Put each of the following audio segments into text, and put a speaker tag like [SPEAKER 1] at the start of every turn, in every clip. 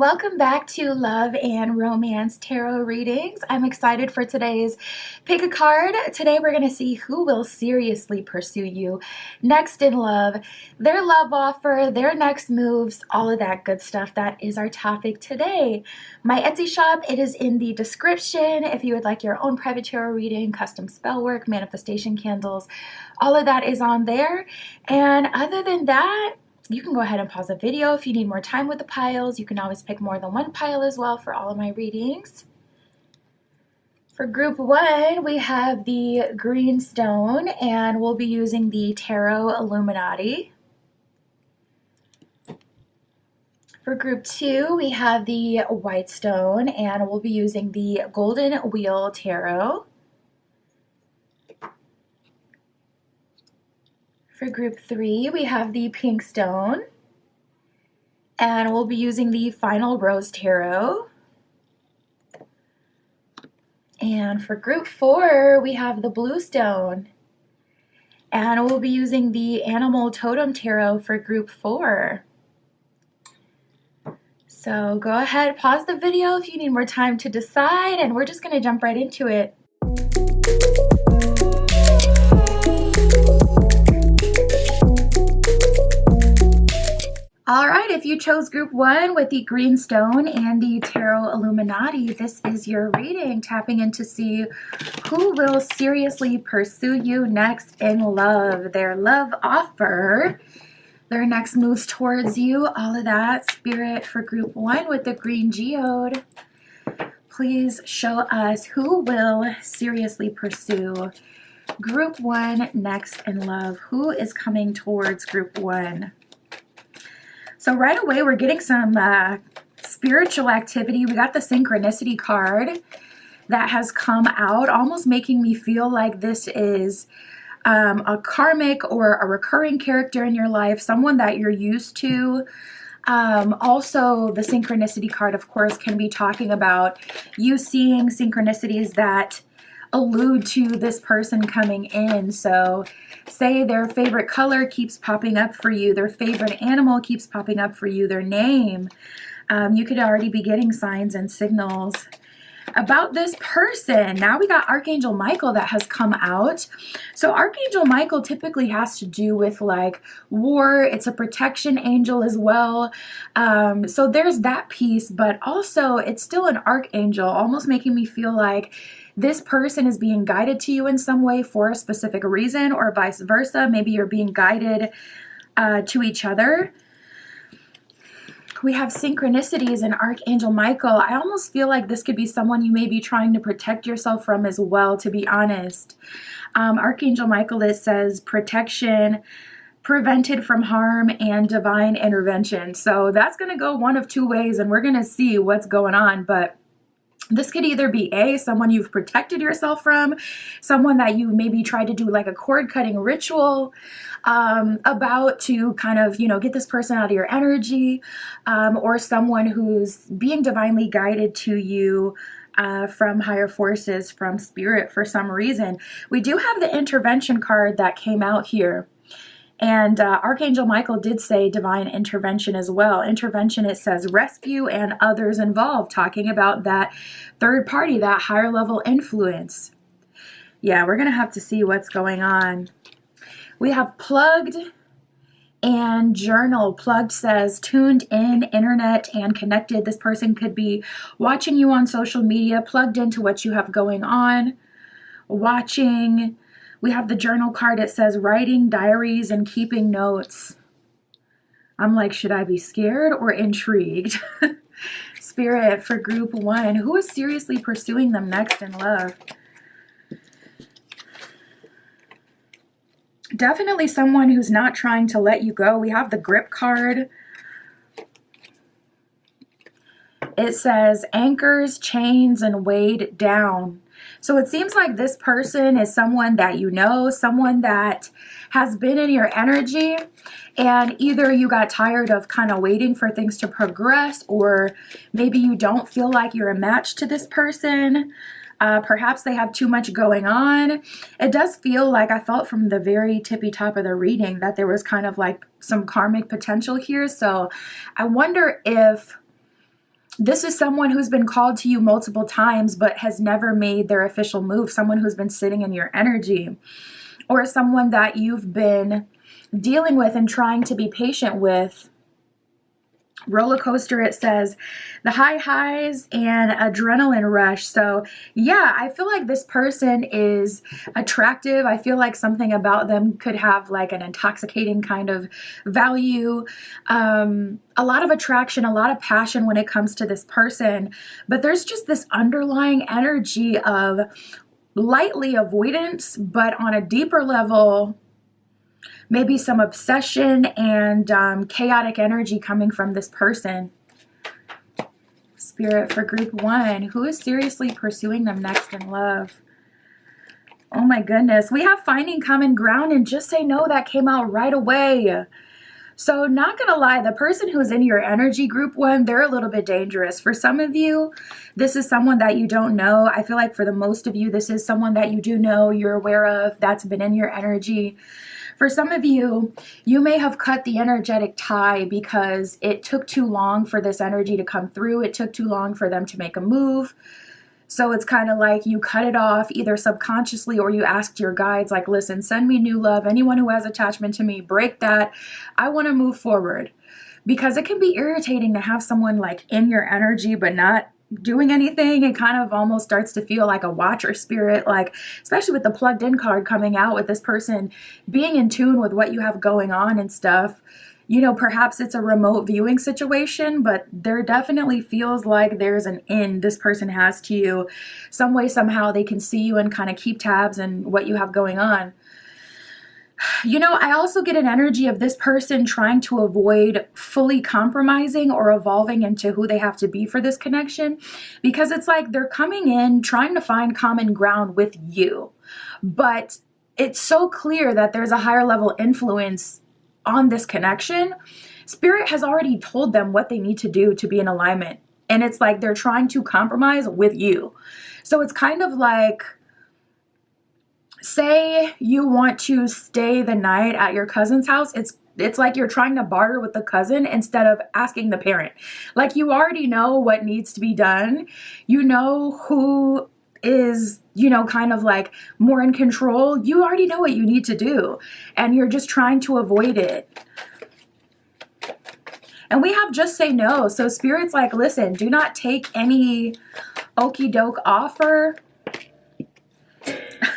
[SPEAKER 1] welcome back to Love and Romance Tarot readings. I'm excited for today's pick a card. Today we're going to see who will seriously pursue you next in love, their love offer, their next moves, all of that good stuff. That is our topic today. My Etsy shop, it is in the description. If you would like your own private tarot reading, custom spell work, manifestation candles, all of that is on there. And other than that, you can go ahead and pause the video if you need more time with the piles. You can always pick more than one pile as well for all of my readings. For group 1, we have the green stone, and we'll be using the Tarot Illuminati. For group 2, we have the white stone, and we'll be using the Golden Wheel Tarot. For group 3, we have the pink stone, and we'll be using the Final Rose Tarot. And for group 4, we have the blue stone, and we'll be using the Animal Totem Tarot for group 4. So go ahead, pause the video if you need more time to decide, and we're just going to jump right into it. All right, if you chose group 1 with the green stone and the Tarot Illuminati, this is your reading, tapping in to see who will seriously pursue you next in love, their love offer, their next moves towards you, all of that. Spirit, for group 1 with the green geode, please show us who will seriously pursue group 1 next in love. Who is coming towards group 1? So right away, we're getting some spiritual activity. We got the synchronicity card that has come out, almost making me feel like this is a karmic or a recurring character in your life, someone that you're used to. Also, the synchronicity card, of course, can be talking about you seeing synchronicities that allude to this person coming in. So say their favorite color keeps popping up for you, their favorite animal keeps popping up for you, their name. You could already be getting signs and signals about this person. Now we got Archangel Michael that has come out. So Archangel Michael typically has to do with like war. It's a protection angel as well. So there's that piece, but also it's still an archangel, almost making me feel like this person is being guided to you in some way for a specific reason, or vice versa. Maybe you're being guided to each other. We have synchronicities in Archangel Michael. I almost feel like this could be someone you may be trying to protect yourself from as well, to be honest. Archangel Michael, it says protection, prevented from harm, and divine intervention. So that's going to go one of two ways, and we're going to see what's going on. But this could either be someone you've protected yourself from, someone that you maybe tried to do like a cord cutting ritual about to kind of, get this person out of your energy, or someone who's being divinely guided to you from higher forces, from spirit for some reason. We do have the intervention card that came out here. And Archangel Michael did say divine intervention as well. Intervention, it says rescue and others involved, talking about that third party, that higher level influence. Yeah, we're going to have to see what's going on. We have plugged and journal. Plugged says tuned in, internet, and connected. This person could be watching you on social media, plugged into what you have going on, watching. We have the journal card. It says writing diaries and keeping notes. I'm like, should I be scared or intrigued? Spirit, for group 1, who is seriously pursuing them next in love? Definitely someone who's not trying to let you go. We have the grip card. It says anchors, chains, and weighed down. So it seems like this person is someone that you know, someone that has been in your energy, and either you got tired of kind of waiting for things to progress, or maybe you don't feel like you're a match to this person. Perhaps they have too much going on. It does feel like, I felt from the very tippy top of the reading that there was kind of like some karmic potential here. So I wonder if This is someone who's been called to you multiple times but has never made their official move, someone who's been sitting in your energy, or someone that you've been dealing with and trying to be patient with. Roller coaster, it says, the high highs and adrenaline rush. So yeah, I feel like this person is attractive. I feel like something about them could have like an intoxicating kind of value. A lot of attraction, a lot of passion when it comes to this person, but there's just this underlying energy of lightly avoidance, but on a deeper level, maybe some obsession and chaotic energy coming from this person. Spirit for group 1, who is seriously pursuing them next in love? Oh my goodness. We have finding common ground and just say no. That came out right away. So not gonna lie, the person who's in your energy, group 1, they're a little bit dangerous. For some of you, this is someone that you don't know. I feel like for the most of you, this is someone that you do know, you're aware of, that's been in your energy. For some of you, you may have cut the energetic tie because it took too long for this energy to come through. It took too long for them to make a move. So it's kind of like you cut it off either subconsciously, or you asked your guides, like, listen, send me new love. Anyone who has attachment to me, break that. I want to move forward. Because it can be irritating to have someone like in your energy but not doing anything. It kind of almost starts to feel like a watcher spirit, like especially with the plugged in card coming out, with this person being in tune with what you have going on and stuff. You know, perhaps it's a remote viewing situation, but there definitely feels like there's an in this person has to you. Some way, somehow they can see you and kind of keep tabs on what you have going on. You know, I also get an energy of this person trying to avoid fully compromising or evolving into who they have to be for this connection, because it's like they're coming in trying to find common ground with you. But it's so clear that there's a higher level influence on this connection. Spirit has already told them what they need to do to be in alignment. And it's like they're trying to compromise with you. So it's kind of like, say you want to stay the night at your cousin's house. It's like you're trying to barter with the cousin instead of asking the parent. Like, you already know what needs to be done. You know who is, you know, kind of like more in control. You already know what you need to do, and you're just trying to avoid it. And we have just say no. So Spirit's like, listen, do not take any okie doke offer.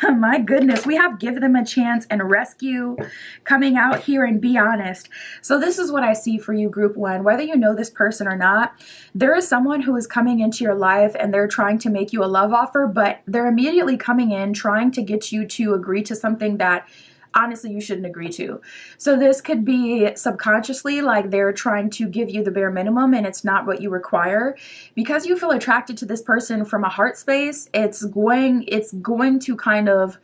[SPEAKER 1] My goodness, we have give them a chance and rescue coming out here, and be honest. So this is what I see for you, group 1. Whether you know this person or not, there is someone who is coming into your life and they're trying to make you a love offer, but they're immediately coming in trying to get you to agree to something that honestly you shouldn't agree to. So this could be subconsciously, like they're trying to give you the bare minimum and it's not what you require. Because you feel attracted to this person from a heart space, it's going to kind of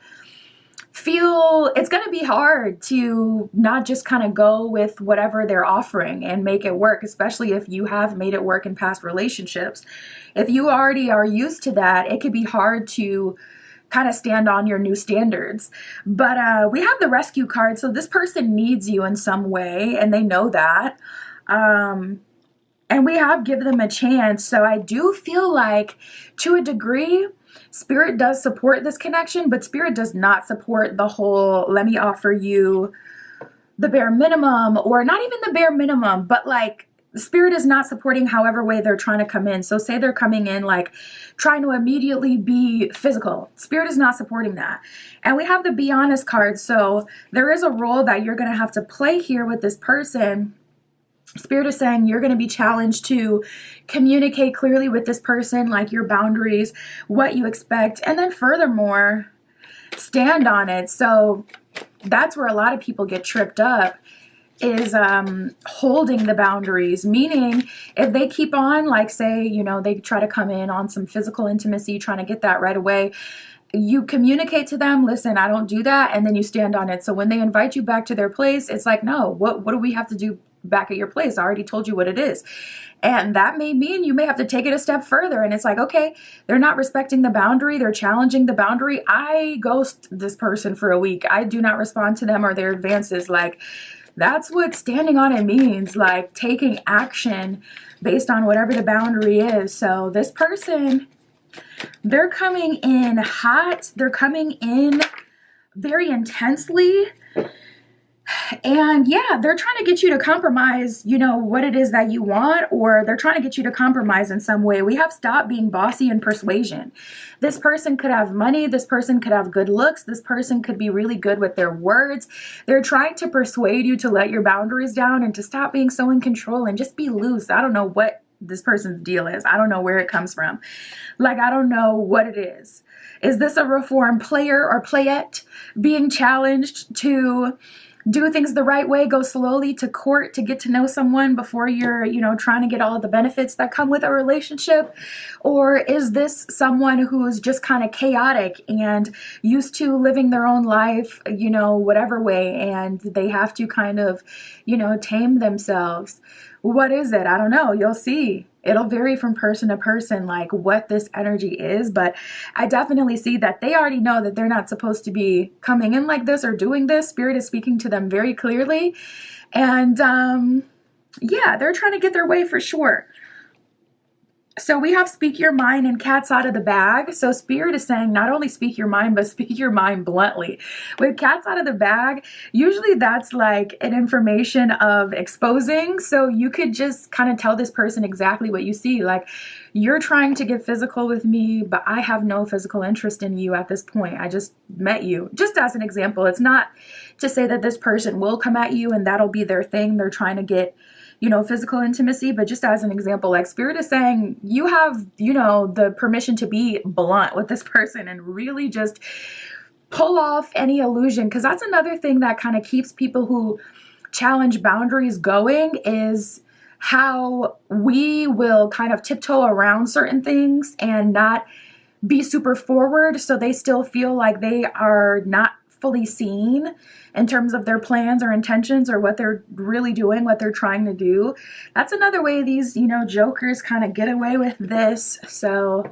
[SPEAKER 1] feel, it's going to be hard to not just kind of go with whatever they're offering and make it work, especially if you have made it work in past relationships. If you already are used to that, it could be hard to kind of stand on your new standards. But we have the rescue card, so this person needs you in some way and they know that. And we have give them a chance. So I do feel like, to a degree, Spirit does support this connection, but Spirit does not support the whole let me offer you the bare minimum, or not even the bare minimum, but like Spirit is not supporting however way they're trying to come in. So say they're coming in like trying to immediately be physical. Spirit is not supporting that. And we have the be honest card. So there is a role that you're going to have to play here with this person. Spirit is saying you're going to be challenged to communicate clearly with this person, like your boundaries, what you expect, and then furthermore, stand on it. So that's where a lot of people get tripped up, is holding the boundaries. Meaning, if they keep on, like say, you know, they try to come in on some physical intimacy, trying to get that right away, you communicate to them, listen, I don't do that, and then you stand on it. So when they invite you back to their place, it's like, no, what do we have to do back at your place. I already told you what it is. And that may mean you may have to take it a step further. And it's like, okay, they're not respecting the boundary. They're challenging the boundary. I ghost this person for a week. I do not respond to them or their advances. Like, that's what standing on it means, like taking action based on whatever the boundary is. So this person, they're coming in hot. They're coming in very intensely. And yeah, they're trying to get you to compromise, you know, what it is that you want, or they're trying to get you to compromise in some way. We have stopped being bossy and persuasion. This person could have money. This person could have good looks. This person could be really good with their words. They're trying to persuade you to let your boundaries down and to stop being so in control and just be loose. I don't know what this person's deal is. I don't know where it comes from. Like, I don't know what it is. Is this a reformed player or playette being challenged to do things the right way, go slowly to court to get to know someone before you're, you know, trying to get all the benefits that come with a relationship? Or is this someone who's just kind of chaotic and used to living their own life, you know, whatever way, and they have to kind of, you know, tame themselves? What is it? I don't know. You'll see. It'll vary from person to person, like what this energy is. But I definitely see that they already know that they're not supposed to be coming in like this or doing this. Spirit is speaking to them very clearly. And yeah, they're trying to get their way for sure. So we have speak your mind and cats out of the bag. So Spirit is saying not only speak your mind, but speak your mind bluntly. With cats out of the bag, usually that's like an information of exposing. So you could just kind of tell this person exactly what you see. Like, you're trying to get physical with me, but I have no physical interest in you at this point. I just met you. Just as an example, it's not to say that this person will come at you and that'll be their thing. They're trying to get, you know, physical intimacy, but just as an example, like Spirit is saying, you have, you know, the permission to be blunt with this person and really just pull off any illusion. Because that's another thing that kind of keeps people who challenge boundaries going, is how we will kind of tiptoe around certain things and not be super forward, so they still feel like they are not fully seen in terms of their plans or intentions or what they're really doing, what they're trying to do. That's another way these, you know, jokers kind of get away with this. So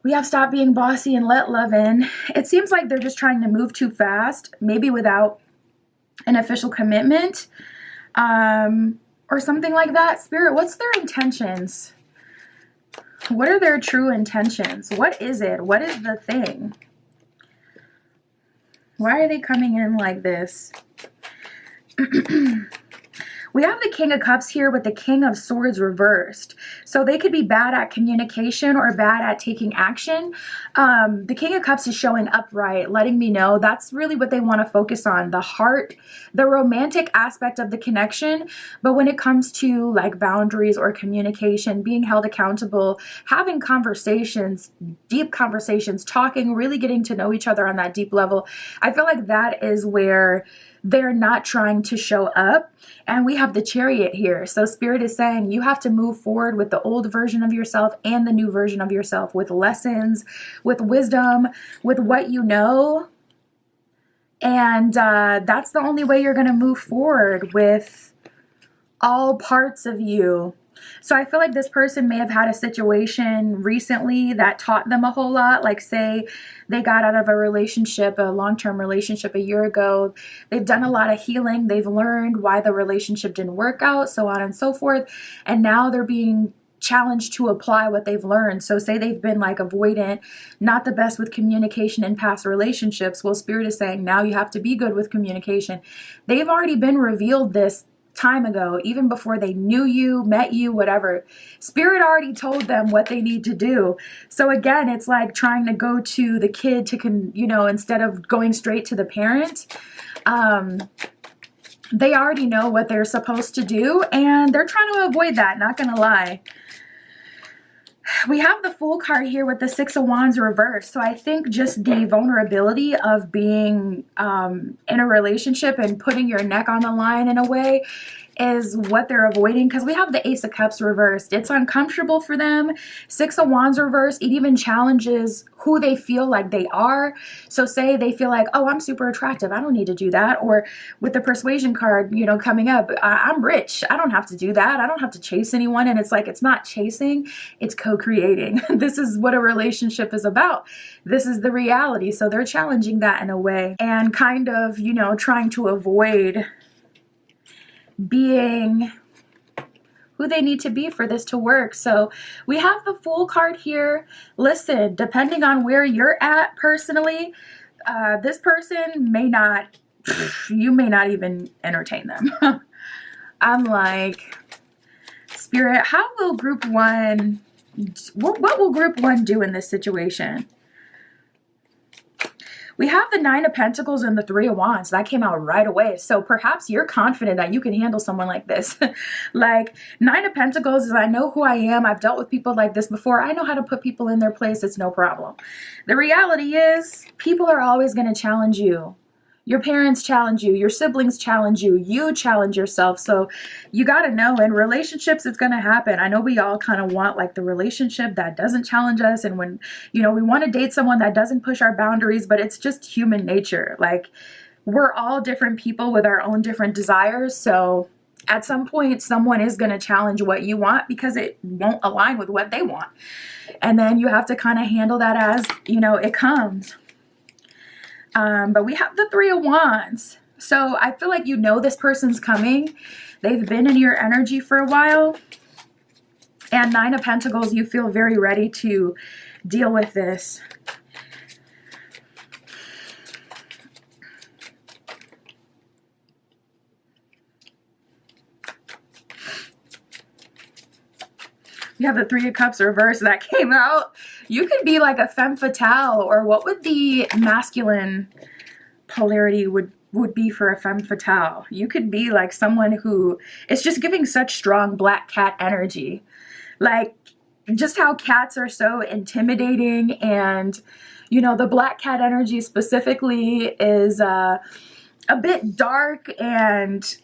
[SPEAKER 1] we have stopped being bossy and let love in. It seems like they're just trying to move too fast, maybe without an official commitment, or something like that. Spirit, what's their intentions? What are their true intentions? What is it? What is the thing? Why are they coming in like this? We have the King of Cups here with the King of Swords reversed. So they could be bad at communication or bad at taking action. The King of Cups is showing upright, letting me know that's really what they want to focus on. The heart, the romantic aspect of the connection. But when it comes to like boundaries or communication, being held accountable, having conversations, deep conversations, talking, really getting to know each other on that deep level, I feel like that is where they're not trying to show up. And we have the Chariot here. So Spirit is saying you have to move forward with the old version of yourself and the new version of yourself, with lessons, with wisdom, with what you know. And that's the only way you're going to move forward with all parts of you. So I feel like this person may have had a situation recently that taught them a whole lot. Like, say they got out of a relationship, a long-term relationship a year ago. They've done a lot of healing. They've learned why the relationship didn't work out, so on and so forth. And now they're being challenged to apply what they've learned. So say they've been like avoidant, not the best with communication in past relationships. Well, Spirit is saying now you have to be good with communication. They've already been revealed this time ago, even before they knew you, met you, whatever. Spirit already told them what they need to do. So again, it's like trying to go to the kid to, you know, instead of going straight to the parent. They already know what they're supposed to do, and they're trying to avoid that, not gonna lie. We have the Fool card here with the Six of Wands reversed. So I think just the vulnerability of being in a relationship and putting your neck on the line in a way is what they're avoiding, because we have the Ace of Cups reversed. It's uncomfortable for them. Six of Wands reversed, it even challenges who they feel like they are. So say they feel like, oh, I'm super attractive, I don't need to do that. Or with the Persuasion card, you know, coming up, I'm rich, I don't have to do that, I don't have to chase anyone. And it's like, it's not chasing, it's co-creating. This is what a relationship is about. This is the reality. So they're challenging that in a way, and kind of, you know, trying to avoid being who they need to be for this to work. So we have the Fool card here. Listen, depending on where you're at personally, this person may not, you may not even entertain them. I'm like, Spirit, how will group one, what will group one do in this situation? We have the Nine of Pentacles and the Three of Wands. That came out right away. So perhaps you're confident that you can handle someone like this. Like, Nine of Pentacles is, I know who I am. I've dealt with people like this before. I know how to put people in their place. It's no problem. The reality is, people are always going to challenge you. Your parents challenge you, your siblings challenge you, you challenge yourself. So you got to know, in relationships, it's going to happen. I know we all kind of want like the relationship that doesn't challenge us. And when, you know, we want to date someone that doesn't push our boundaries, but it's just human nature. Like, we're all different people with our own different desires. So at some point, someone is going to challenge what you want because it won't align with what they want. And then you have to kind of handle that as, you know, it comes. But we have the Three of Wands. So I feel like you know this person's coming. They've been in your energy for a while. And Nine of Pentacles, you feel very ready to deal with this. You have the Three of Cups reversed that came out. You could be like a femme fatale, or what would the masculine polarity would be for a femme fatale? You could be like someone who is just giving such strong black cat energy. Like, just how cats are so intimidating, and, you know, the black cat energy specifically is a bit dark and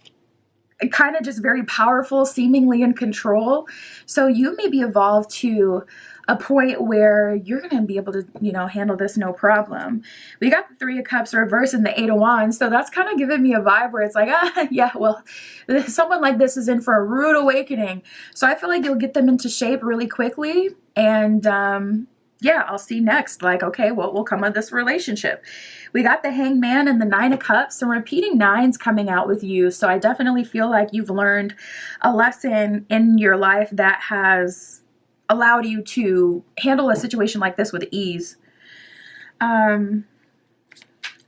[SPEAKER 1] kind of just very powerful, seemingly in control. So you maybe evolve to a point where you're going to be able to, you know, handle this no problem. We got the Three of Cups reversed and the Eight of Wands. So that's kind of giving me a vibe where it's like, yeah, well, someone like this is in for a rude awakening. So I feel like you'll get them into shape really quickly. And yeah, I'll see next. Like, okay, what will come of this relationship? We got the Hangman and the Nine of Cups. Some repeating nines coming out with you. So I definitely feel like you've learned a lesson in your life that has allowed you to handle a situation like this with ease.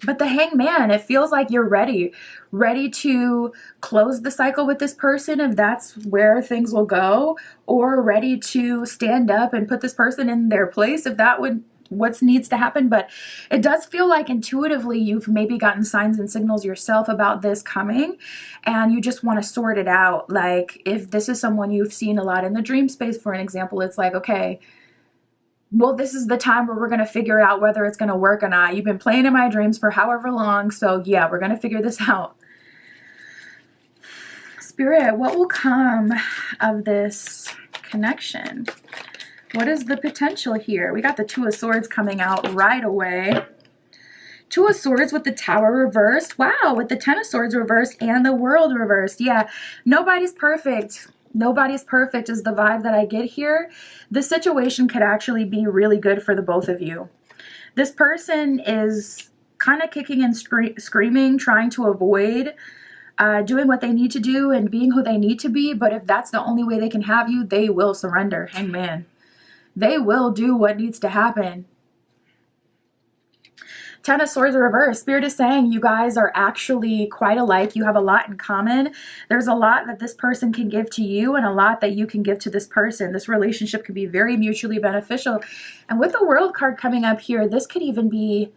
[SPEAKER 1] But the Hangman, it feels like you're ready to close the cycle with this person, if that's where things will go, or ready to stand up and put this person in their place, if that would what needs to happen. But it does feel like intuitively you've maybe gotten signs and signals yourself about this coming, and you just want to sort it out. Like, if this is someone you've seen a lot in the dream space, for an example, it's like, okay, well, this is the time where we're going to figure out whether it's going to work or not. You've been playing in my dreams for however long, so yeah, we're going to figure this out. Spirit, what will come of this connection? What is the potential here? We got the Two of Swords coming out right away. Two of Swords with the Tower reversed. Wow, with the Ten of Swords reversed and the World reversed. Yeah, nobody's perfect. Nobody's perfect is the vibe that I get here. The situation could actually be really good for the both of you. This person is kind of kicking and screaming, trying to avoid doing what they need to do and being who they need to be. But if that's the only way they can have you, they will surrender. Hangman. They will do what needs to happen. Ten of Swords reversed. Spirit is saying you guys are actually quite alike. You have a lot in common. There's a lot that this person can give to you and a lot that you can give to this person. This relationship could be very mutually beneficial. And with the World card coming up here, this could even be,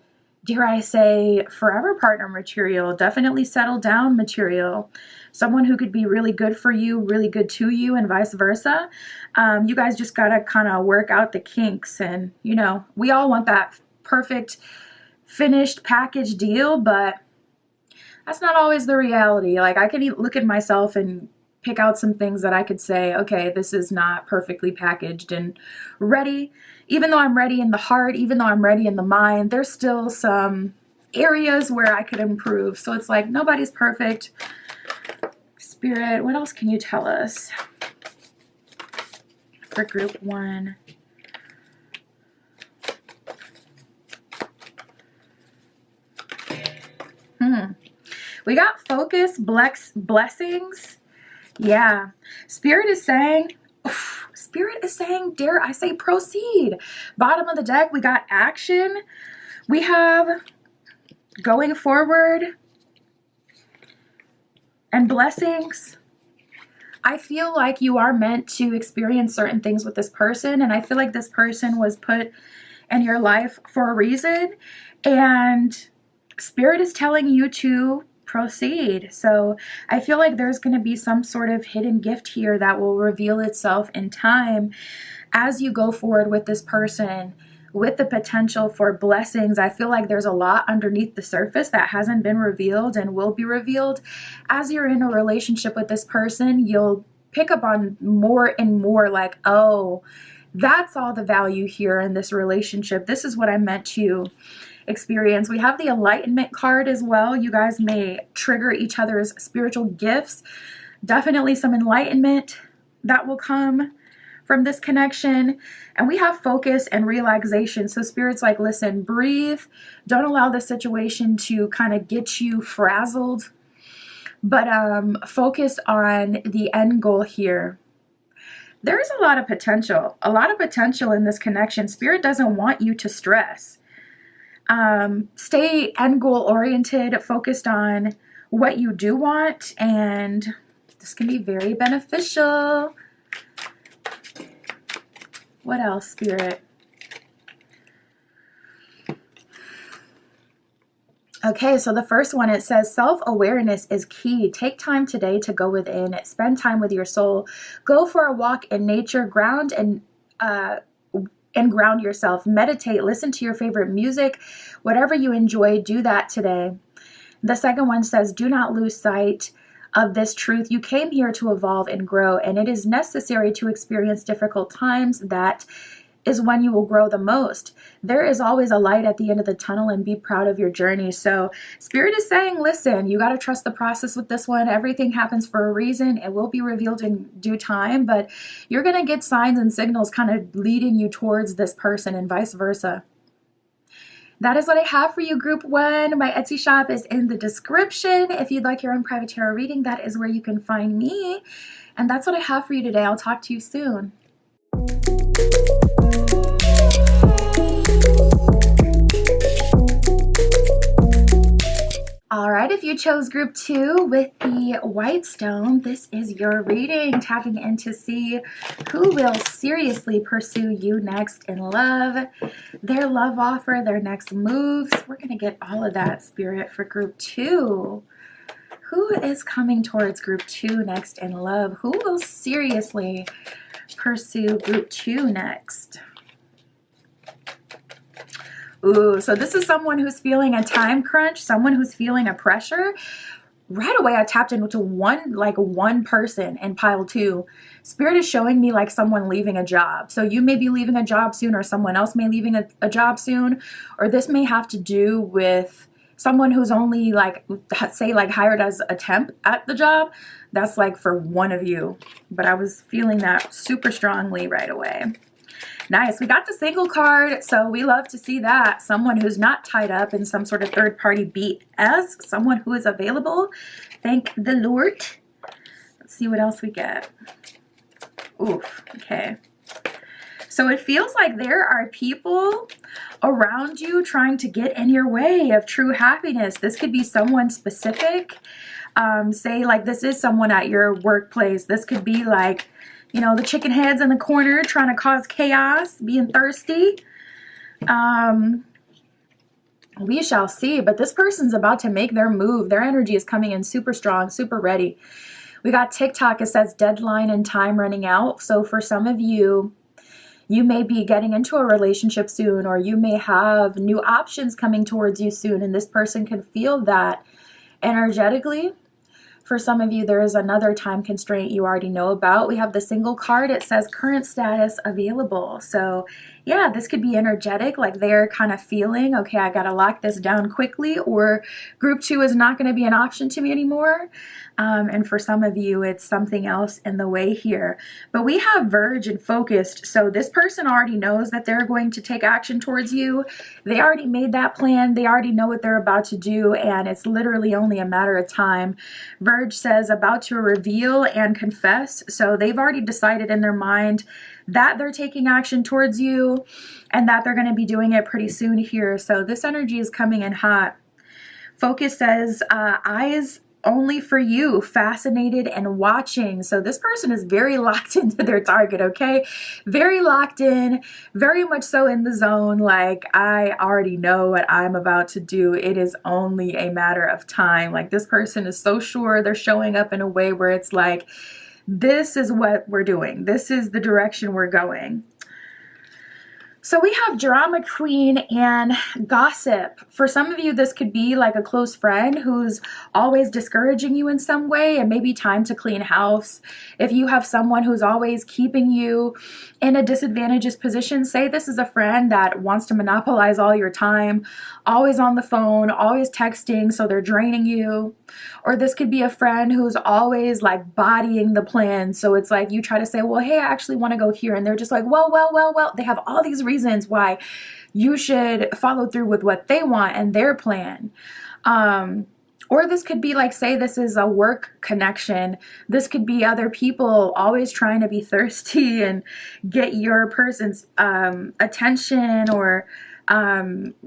[SPEAKER 1] dare I say, forever partner material. Definitely settle down material. Someone who could be really good for you, really good to you, and vice versa. You guys just got to kind of work out the kinks. And, you know, we all want that perfect finished package deal, but that's not always the reality. Like, I can look at myself and pick out some things that I could say, okay, this is not perfectly packaged and ready. Even though I'm ready in the heart, even though I'm ready in the mind, there's still some areas where I could improve. So it's like, nobody's perfect. Spirit, what else can you tell us for group 1? We got focus, blessings. Yeah. Spirit is saying, dare I say, proceed. Bottom of the deck, we got action. We have going forward and blessings. I feel like you are meant to experience certain things with this person, and I feel like this person was put in your life for a reason, and Spirit is telling you to proceed. So I feel like there's going to be some sort of hidden gift here that will reveal itself in time as you go forward with this person, with the potential for blessings. I feel like there's a lot underneath the surface that hasn't been revealed and will be revealed. As you're in a relationship with this person, you'll pick up on more and more like, oh, that's all the value here in this relationship. This is what I meant to experience. We have the Enlightenment card as well. You guys may trigger each other's spiritual gifts. Definitely some enlightenment that will come from this connection. And we have focus and relaxation. So Spirit's like, listen, breathe. Don't allow the situation to kind of get you frazzled, but focus on the end goal here. There's a lot of potential in this connection. Spirit doesn't want you to stress. Stay end goal oriented, focused on what you do want, and this can be very beneficial. What else, Spirit? Okay, so the first one, it says self-awareness is key. Take time today to go within, spend time with your soul, go for a walk in nature, ground yourself, meditate, listen to your favorite music, whatever you enjoy, do that today. The second one says, do not lose sight of this truth. You came here to evolve and grow, and it is necessary to experience difficult times. That is when you will grow the most. There is always a light at the end of the tunnel, and be proud of your journey. So Spirit is saying, listen, you got to trust the process with this one. Everything happens for a reason. It will be revealed in due time, but you're going to get signs and signals kind of leading you towards this person and vice versa. That is what I have for you, Group 1. My Etsy shop is in the description. If you'd like your own private tarot reading, that is where you can find me. And that's what I have for you today. I'll talk to you soon. All right, if you chose group 2 with the white stone, this is your reading, tapping in to see who will seriously pursue you next in love, their love offer, their next moves. We're going to get all of that, Spirit, for group 2. Who is coming towards group 2 next in love? Who will seriously pursue group 2 next? Ooh, so this is someone who's feeling a time crunch, someone who's feeling a pressure. Right away, I tapped into one person in pile 2. Spirit is showing me like someone leaving a job. So you may be leaving a job soon, or someone else may leaving a job soon, or this may have to do with someone who's only hired as a temp at the job. That's like for one of you, but I was feeling that super strongly right away. Nice. We got the single card, so we love to see that. Someone who's not tied up in some sort of third-party BS. Someone who is available. Thank the Lord. Let's see what else we get. Oof. Okay. So it feels like there are people around you trying to get in your way of true happiness. This could be someone specific. Say like this is someone at your workplace. This could be like, you know, the chicken heads in the corner trying to cause chaos, being thirsty. We shall see. But this person's about to make their move. Their energy is coming in super strong, super ready. We got TikTok. It says deadline and time running out. So for some of you, you may be getting into a relationship soon, or you may have new options coming towards you soon. And this person can feel that energetically. For some of you, there is another time constraint you already know about. We have the single card. It says current status available. So yeah, this could be energetic, like they're kind of feeling, okay, I got to lock this down quickly, or group 2 is not going to be an option to me anymore. And for some of you, it's something else in the way here. But we have Verge and Focused. So this person already knows that they're going to take action towards you. They already made that plan. They already know what they're about to do. And it's literally only a matter of time. Verge says about to reveal and confess. So they've already decided in their mind that they're taking action towards you and that they're going to be doing it pretty soon here. So this energy is coming in hot. Focus says eyes only for you, fascinated and watching. So this person is very locked into their target, okay? Very locked in, very much so in the zone. Like, I already know what I'm about to do. It is only a matter of time. Like, this person is so sure they're showing up in a way where it's like, this is what we're doing. This is the direction we're going. So we have drama queen and gossip. For some of you, this could be like a close friend who's always discouraging you in some way, and maybe time to clean house. If you have someone who's always keeping you in a disadvantageous position, say this is a friend that wants to monopolize all your time, always on the phone, always texting, so they're draining you. Or this could be a friend who's always like bodying the plan. So it's like you try to say, well, hey, I actually want to go here. And they're just like, well. They have all these reasons why you should follow through with what they want and their plan. Or this could be like, say this is a work connection. This could be other people always trying to be thirsty and get your person's attention, or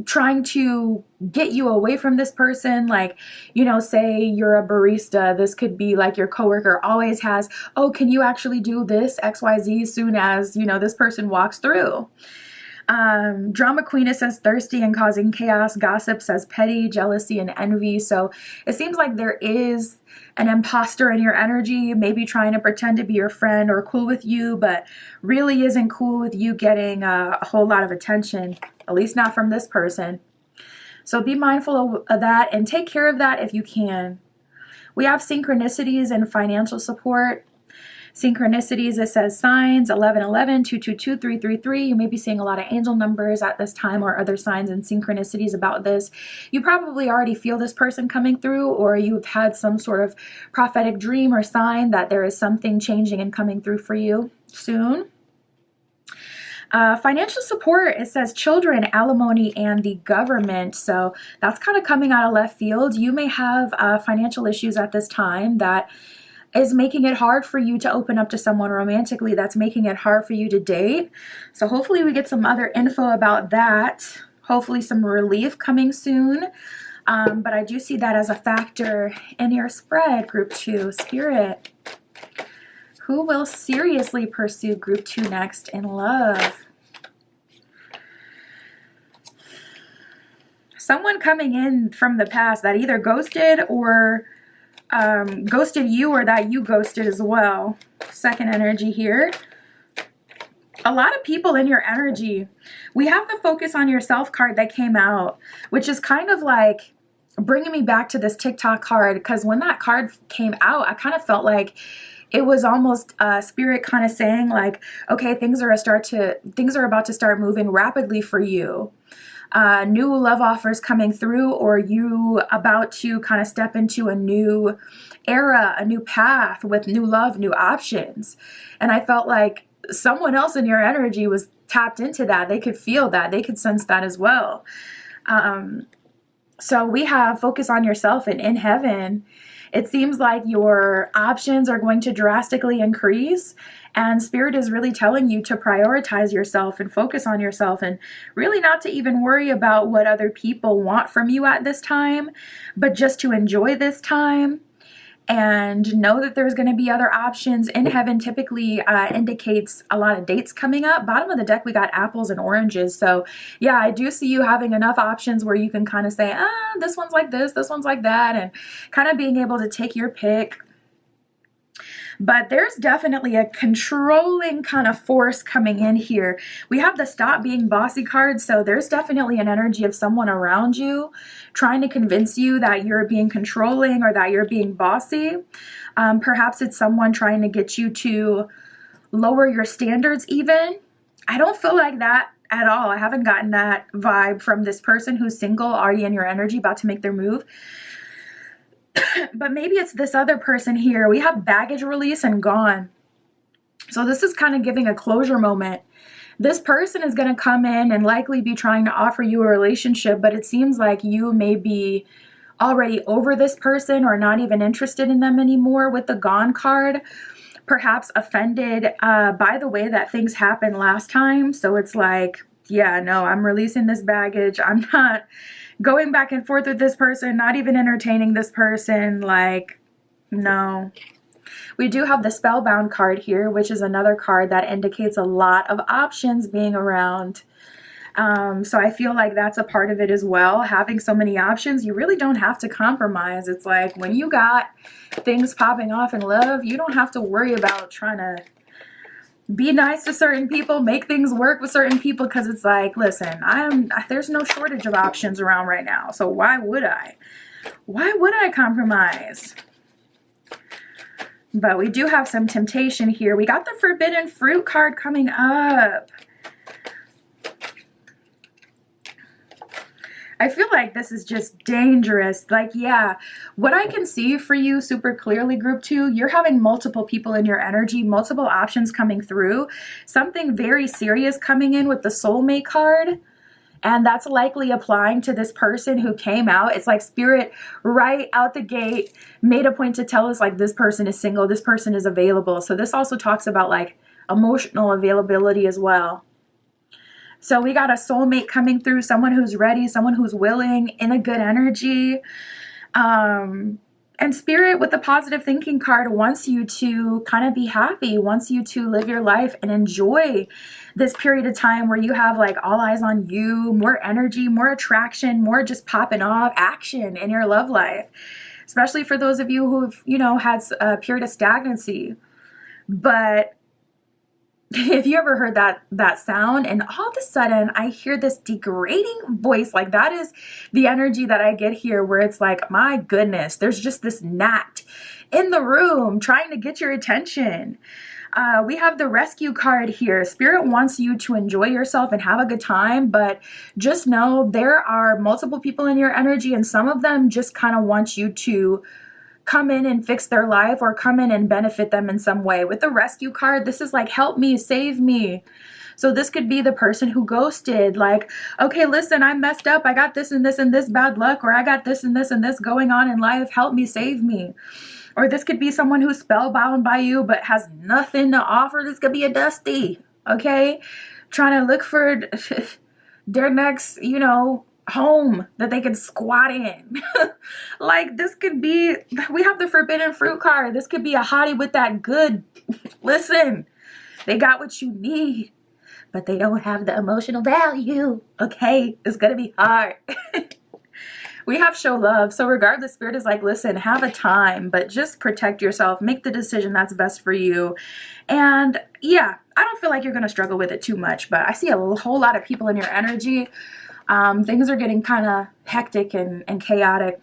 [SPEAKER 1] trying to get you away from this person. Like, you know, say you're a barista. This could be like your coworker always has, oh, can you actually do this XYZ as soon as, you know, this person walks through. Drama queen, it says thirsty and causing chaos. Gossip says petty, jealousy, and envy. So it seems like there is an imposter in your energy, maybe trying to pretend to be your friend or cool with you, but really isn't cool with you getting a whole lot of attention, at least not from this person. So be mindful of that and take care of that if you can. We have synchronicities and financial support. Synchronicities, it says signs 1111, 222, 333. You may be seeing a lot of angel numbers at this time, or other signs and synchronicities about this. You probably already feel this person coming through, or you've had some sort of prophetic dream or sign that there is something changing and coming through for you soon. Financial support, it says children, alimony, and the government. So that's kind of coming out of left field. You may have financial issues at this time that is making it hard for you to open up to someone romantically. That's making it hard for you to date. So hopefully we get some other info about that. Hopefully some relief coming soon. But I do see that as a factor in your spread, group 2. Spirit, who will seriously pursue group 2 next in love? Someone coming in from the past that either ghosted or ghosted you, or that you ghosted as well. Second energy here. A lot of people in your energy. We have the focus on yourself card that came out, which is kind of like bringing me back to this TikTok card, because when that card came out, I kind of felt like it was almost spirit kind of saying like, okay, things are about to start moving rapidly for you. New love offers coming through, or you about to kind of step into a new era, a new path with new love, new options. And I felt like someone else in your energy was tapped into that. They could feel that. They could sense that as well. So we have focus on yourself, and in heaven, it seems like your options are going to drastically increase, and Spirit is really telling you to prioritize yourself and focus on yourself, and really not to even worry about what other people want from you at this time, but just to enjoy this time and know that there's going to be other options. In heaven typically indicates a lot of dates coming up. Bottom of the deck, we got apples and oranges. So yeah, I do see you having enough options where you can kind of say, this one's like this one's like that, and kind of being able to take your pick. But there's definitely a controlling kind of force coming in here. We have the stop being bossy card, so there's definitely an energy of someone around you trying to convince you that you're being controlling or that you're being bossy. Perhaps it's someone trying to get you to lower your standards even. I don't feel like that at all. I haven't gotten that vibe from this person who's single, already in your energy, about to make their move. But maybe it's this other person here. We have baggage release and gone. So this is kind of giving a closure moment. This person is going to come in and likely be trying to offer you a relationship, but it seems like you may be already over this person or not even interested in them anymore with the gone card. Perhaps offended by the way that things happened last time. So it's like, yeah, no, I'm releasing this baggage. I'm not going back and forth with this person, not even entertaining this person. Like, no. We do have the Spellbound card here, which is another card that indicates a lot of options being around. So I feel like that's a part of it as well. Having so many options, you really don't have to compromise. It's like when you got things popping off in love, you don't have to worry about trying to be nice to certain people, make things work with certain people, because it's like, listen, there's no shortage of options around right now. So why would I? Why would I compromise? But we do have some temptation here. We got the Forbidden Fruit card coming up. I feel like this is just dangerous. Like, yeah, what I can see for you super clearly, group 2, you're having multiple people in your energy, multiple options coming through, something very serious coming in with the soulmate card. And that's likely applying to this person who came out. It's like Spirit right out the gate made a point to tell us like this person is single, this person is available. So this also talks about like emotional availability as well. So we got a soulmate coming through, someone who's ready, someone who's willing, in a good energy. And Spirit with the positive thinking card wants you to kind of be happy, wants you to live your life and enjoy this period of time where you have like all eyes on you, more energy, more attraction, more just popping off action in your love life, especially for those of you who've, you know, had a period of stagnancy. But if you ever heard that sound and all of a sudden I hear this degrading voice, like that is the energy that I get here, where it's like, my goodness, there's just this gnat in the room trying to get your attention. We have the rescue card here. Spirit wants you to enjoy yourself and have a good time, but just know there are multiple people in your energy, and some of them just kind of want you to come in and fix their life or come in and benefit them in some way. With the rescue card, this is like, help me, save me. So this could be the person who ghosted, like, okay, listen, I messed up. I got this and this and this bad luck, or I got this and this and this going on in life. Help me, save me. Or this could be someone who's spellbound by you but has nothing to offer. This could be a Dusty, okay? Trying to look for their next, you know, home that they can squat in. Like this could be, we have the Forbidden Fruit card. This could be a hottie with that good, listen, they got what you need, but they don't have the emotional value, okay? It's gonna be hard. We have show love. So regardless, Spirit is like, listen, have a time, but just protect yourself. Make the decision that's best for you. And yeah, I don't feel like you're gonna struggle with it too much, but I see a whole lot of people in your energy. Things are getting kind of hectic and chaotic.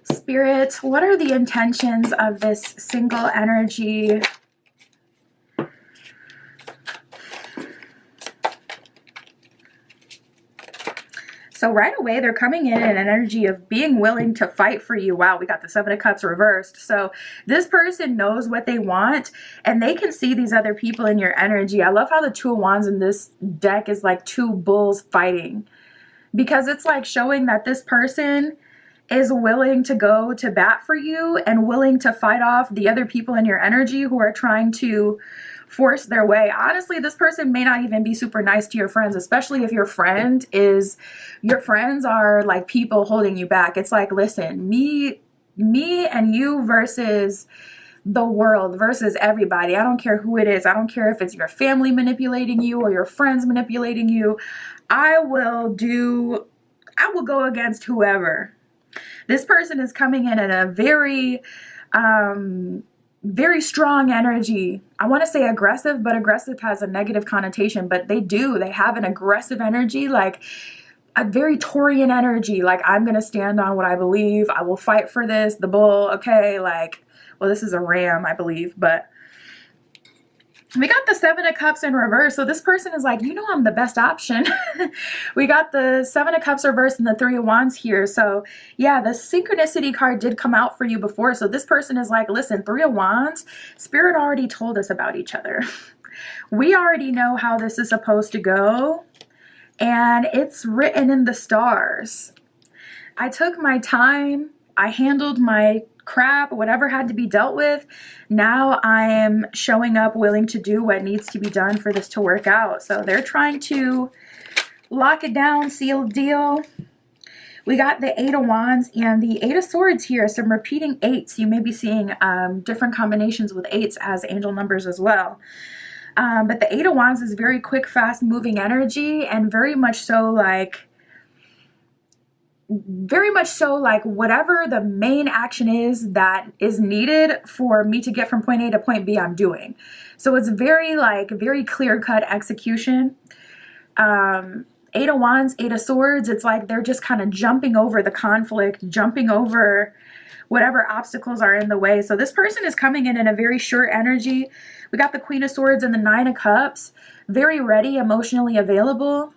[SPEAKER 1] Spirit, what are the intentions of this single energy? So right away, they're coming in an energy of being willing to fight for you. Wow, we got the Seven of Cups reversed. So this person knows what they want, and they can see these other people in your energy. I love how the Two of Wands in this deck is like two bulls fighting, because it's like showing that this person is willing to go to bat for you and willing to fight off the other people in your energy who are trying to force their way. Honestly, this person may not even be super nice to your friends, especially if your friends are like people holding you back. It's like, listen, me and you versus the world, versus everybody. I don't care who it is. I don't care if it's your family manipulating you or your friends manipulating you. I will go against whoever. This person is coming in a very very strong energy. I want to say aggressive, but aggressive has a negative connotation, but they have an aggressive energy, like a very Taurian energy. Like, I'm going to stand on what I believe. I will fight for this, the bull. Okay. Like, well, this is a ram, I believe, but we got the Seven of Cups in reverse. So this person is like, I'm the best option. We got the Seven of Cups reverse and the Three of Wands here. So yeah, the synchronicity card did come out for you before. So this person is like, listen, Three of Wands, Spirit already told us about each other. We already know how this is supposed to go. And it's written in the stars. I took my time. I handled my crap, whatever had to be dealt with. Now I am showing up willing to do what needs to be done for this to work out. So they're trying to lock it down, seal the deal. We got the Eight of Wands and the Eight of Swords here. Some repeating eights. You may be seeing different combinations with eights as angel numbers as well. But the Eight of Wands is very quick, fast moving energy, and very much so like whatever the main action is that is needed for me to get from point A to point B, I'm doing. So it's very clear-cut execution. Eight of Wands, Eight of Swords, it's like they're just kind of jumping over the conflict, jumping over whatever obstacles are in the way. So this person is coming in a very short energy. We got the Queen of Swords and the Nine of Cups, very ready, emotionally available.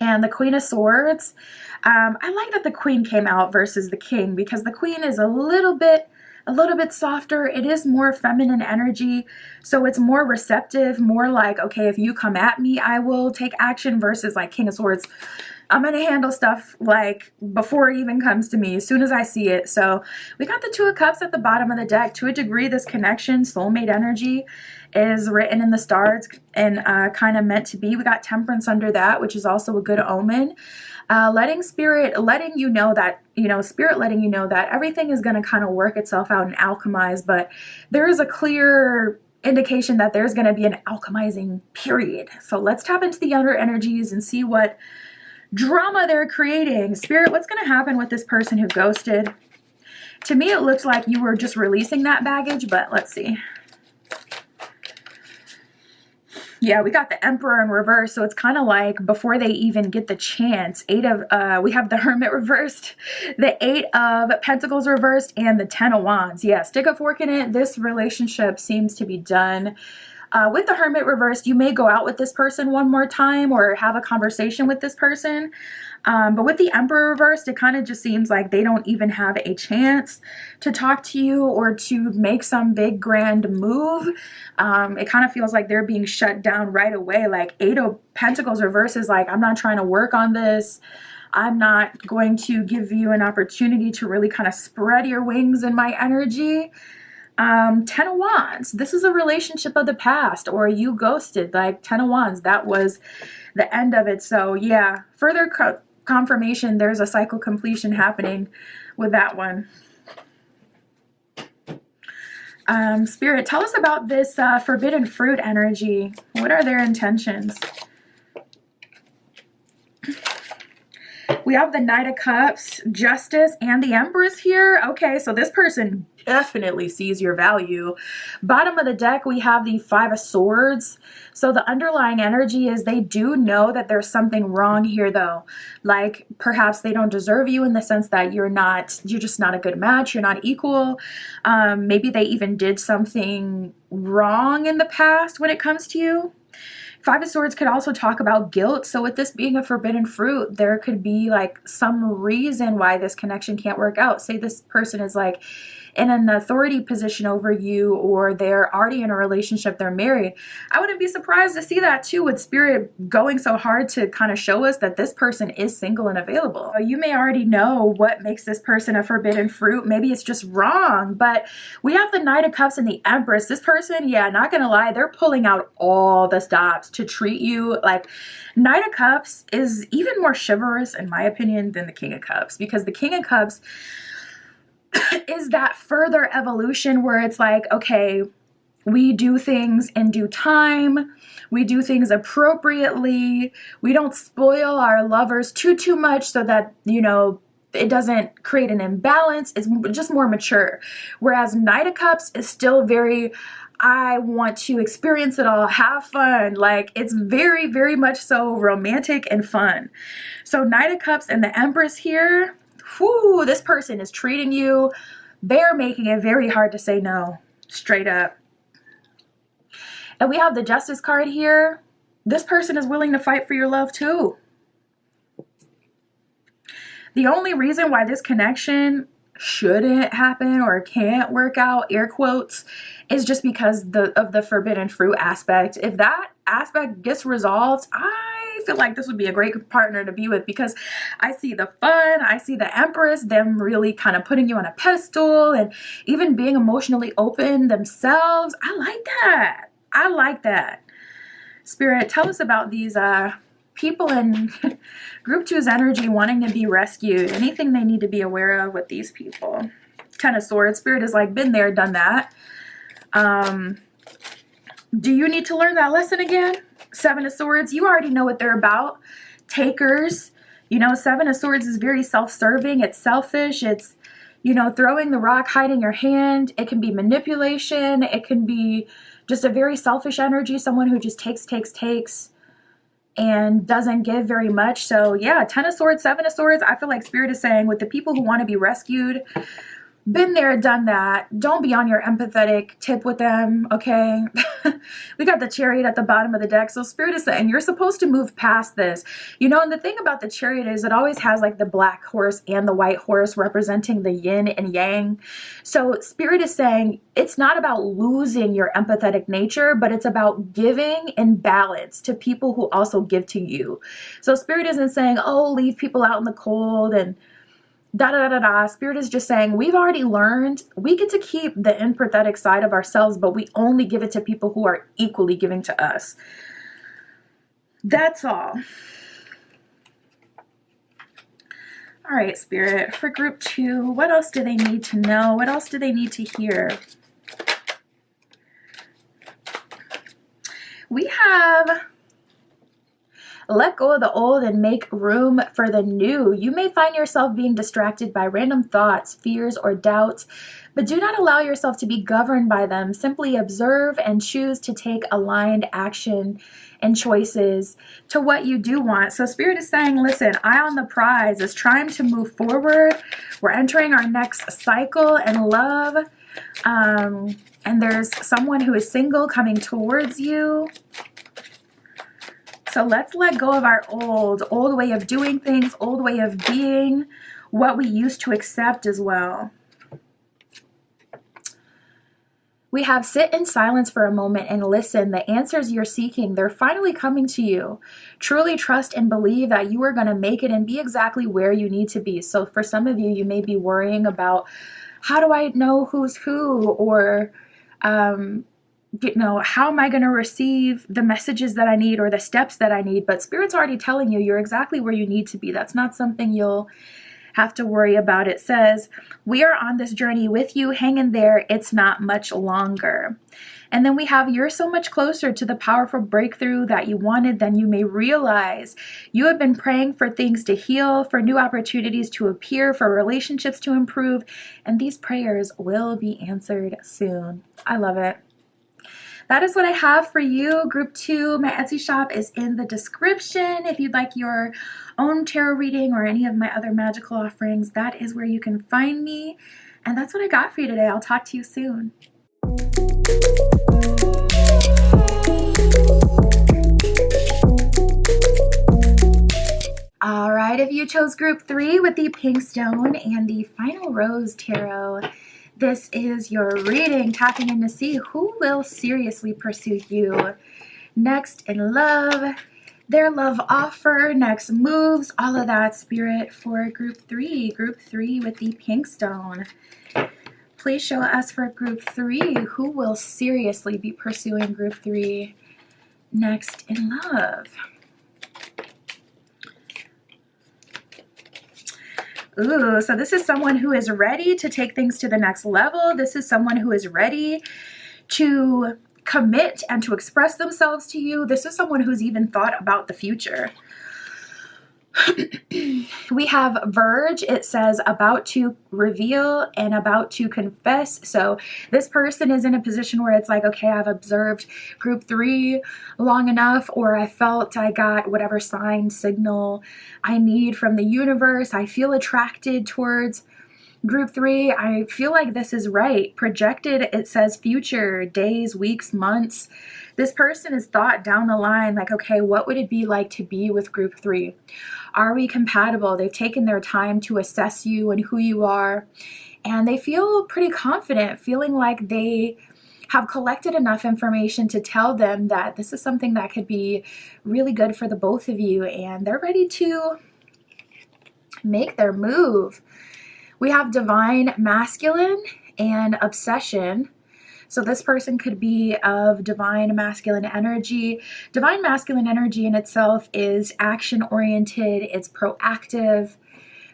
[SPEAKER 1] And the Queen of Swords, I like that the Queen came out versus the King, because the Queen is a little bit softer. It is more feminine energy, so it's more receptive, more like, okay, if you come at me, I will take action, versus like King of Swords, I'm going to handle stuff like before it even comes to me, as soon as I see it. So we got the Two of Cups at the bottom of the deck. To a degree, this connection, soulmate energy, is written in the stars and kind of meant to be. We got Temperance under that, which is also a good omen. Spirit letting you know that everything is going to kind of work itself out and alchemize, but there is a clear indication that there's going to be an alchemizing period. So let's tap into the outer energies and see what drama they're creating. Spirit, what's going to happen with this person who ghosted? To me, it looks like you were just releasing that baggage, but let's see. Yeah, we got the Emperor in reverse, so it's kind of like before they even get the chance. We have the Hermit reversed, the Eight of Pentacles reversed, and the Ten of Wands. Yeah, stick a fork in it. This relationship seems to be done. With the Hermit reversed, you may go out with this person one more time or have a conversation with this person. But with the Emperor reversed, it kind of just seems like they don't even have a chance to talk to you or to make some big grand move. It kind of feels like they're being shut down right away. Like Eight of Pentacles reverse is like, I'm not trying to work on this. I'm not going to give you an opportunity to really kind of spread your wings in my energy. Ten of Wands, this is a relationship of the past, or you ghosted. Like Ten of Wands, that was the end of it. So yeah, further confirmation, there's a cycle completion happening with that one. Spirit, tell us about this forbidden fruit energy. What are their intentions? We have the Knight of Cups, Justice, and the Empress here. Okay, so this person definitely sees your value. Bottom of the deck, we have the Five of Swords. So the underlying energy is they do know that there's something wrong here, though. Like perhaps they don't deserve you in the sense that you're just not a good match. You're not equal. Maybe they even did something wrong in the past when it comes to you. Five of Swords could also talk about guilt. So with this being a forbidden fruit, there could be like some reason why this connection can't work out. Say this person is like in an authority position over you, or they're already in a relationship, they're married. I wouldn't be surprised to see that too, with Spirit going so hard to kind of show us that this person is single and available. You may already know what makes this person a forbidden fruit. Maybe it's just wrong, but we have the Knight of Cups and the Empress. This person, yeah, not gonna lie, they're pulling out all the stops to treat you like. Knight of Cups is even more chivalrous, in my opinion, than the King of Cups, because the King of Cups is that further evolution where it's like, okay, we do things in due time. We do things appropriately. We don't spoil our lovers too much so that, it doesn't create an imbalance. It's just more mature. Whereas Knight of Cups is still very, I want to experience it all, have fun. Like, it's very, very much so romantic and fun. So Knight of Cups and the Empress here, whoo, this person is treating you, they're making it very hard to say no, straight up. And we have the Justice card here. This person is willing to fight for your love too. The only reason why this connection shouldn't happen or can't work out, air quotes, is just because of the forbidden fruit aspect. If that aspect gets resolved, I feel like this would be a great partner to be with, because I see the fun, I see the Empress, them really kind of putting you on a pedestal and even being emotionally open themselves. I like that. I like that. Spirit, tell us about these people in Group 2's energy wanting to be rescued. Anything they need to be aware of with these people. Ten of Swords. Spirit is like, been there, done that. Do you need to learn that lesson again? Seven of Swords. You already know what they're about. Takers. You know, Seven of Swords is very self-serving. It's selfish. It's, you know, throwing the rock, hiding your hand. It can be manipulation. It can be just a very selfish energy. Someone who just takes, and doesn't give very much. So yeah, Ten of Swords, Seven of Swords. I feel like Spirit is saying with the people who want to be rescued, been there, done that. Don't be on your empathetic tip with them, okay? We got the Chariot at the bottom of the deck. So Spirit is saying you're supposed to move past this. You know, and the thing about the Chariot is it always has like the black horse and the white horse representing the yin and yang. So Spirit is saying it's not about losing your empathetic nature, but it's about giving in balance to people who also give to you. So Spirit isn't saying, oh, leave people out in the cold and da-da-da-da-da. Spirit is just saying, we've already learned we get to keep the empathetic side of ourselves, but we only give it to people who are equally giving to us. That's all. All right, Spirit, for Group 2, what else do they need to know? What else do they need to hear? We have let go of the old and make room for the new. You may find yourself being distracted by random thoughts, fears, or doubts, but do not allow yourself to be governed by them. Simply observe and choose to take aligned action and choices to what you do want. So Spirit is saying, listen, eye on the prize. It's time to move forward. We're entering our next cycle in love. And there's someone who is single coming towards you. So let's let go of our old way of doing things, old way of being, what we used to accept as well. We have sit in silence for a moment and listen. The answers you're seeking, they're finally coming to you. Truly trust and believe that you are going to make it and be exactly where you need to be. So for some of you, you may be worrying about, how do I know who's who? Or, you know, how am I going to receive the messages that I need or the steps that I need? But Spirit's already telling you you're exactly where you need to be. That's not something you'll have to worry about. It says, we are on this journey with you. Hang in there. It's not much longer. And then we have, you're so much closer to the powerful breakthrough that you wanted than you may realize. You have been praying for things to heal, for new opportunities to appear, for relationships to improve, and these prayers will be answered soon. I love it. That is what I have for you, Group 2. My Etsy shop is in the description. If you'd like your own tarot reading or any of my other magical offerings, that is where you can find me. And that's what I got for you today. I'll talk to you soon. All right, if you chose Group 3 with the Pink Stone and the Final Rose Tarot, this is your reading, tapping in to see who will seriously pursue you next in love, their love offer, next moves, all of that, Spirit, for Group 3 with the Pink Stone. Please show us for Group 3 who will seriously be pursuing Group 3 next in love. Ooh, so this is someone who is ready to take things to the next level. This is someone who is ready to commit and to express themselves to you. This is someone who's even thought about the future. We have Verge. It says about to reveal and about to confess. So this person is in a position where it's like, okay, I've observed group 3 long enough, or I felt I got whatever sign, signal I need from the universe. I feel attracted towards group 3. I feel like this is right. Projected, it says future, days, weeks, months. This person is thought down the line, like, okay, what would it be like to be with group 3? Are we compatible? They've taken their time to assess you and who you are, and they feel pretty confident, feeling like they have collected enough information to tell them that this is something that could be really good for the both of you, and they're ready to make their move. We have divine masculine and obsession. So this person could be of divine masculine energy. Divine masculine energy in itself is action-oriented, it's proactive,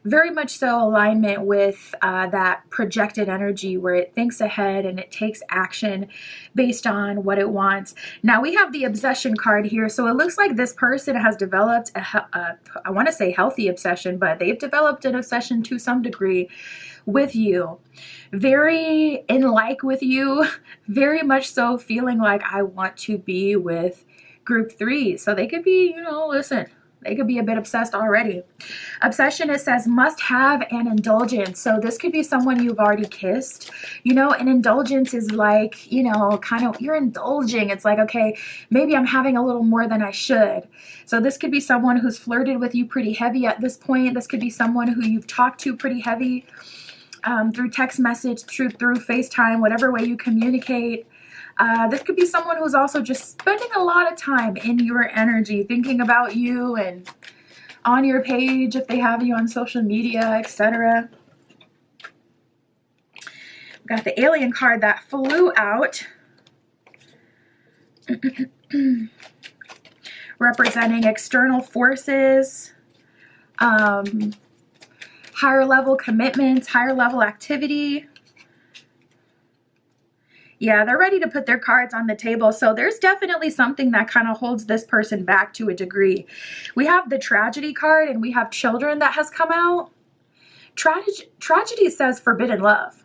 [SPEAKER 1] very much so alignment with that projected energy where it thinks ahead and it takes action based on what it wants. Now we have the obsession card here. So it looks like this person has developed I want to say healthy obsession, but they've developed an obsession to some degree with you, very in like with you, very much so feeling like I want to be with group 3. So they could be, listen, they could be a bit obsessed already. Obsession, it says must have an indulgence. So this could be someone you've already kissed. An indulgence is like, kind of you're indulging. It's like, okay, maybe I'm having a little more than I should. So this could be someone who's flirted with you pretty heavy at this point. This could be someone who you've talked to pretty heavy through text message, through FaceTime, whatever way you communicate. This could be someone who's also just spending a lot of time in your energy, thinking about you and on your page if they have you on social media, etc. We got the alien card that flew out. Representing external forces, higher level commitments, higher level activity. Yeah, they're ready to put their cards on the table. So there's definitely something that kind of holds this person back to a degree. We have the tragedy card and we have children that has come out. Tragedy says forbidden love.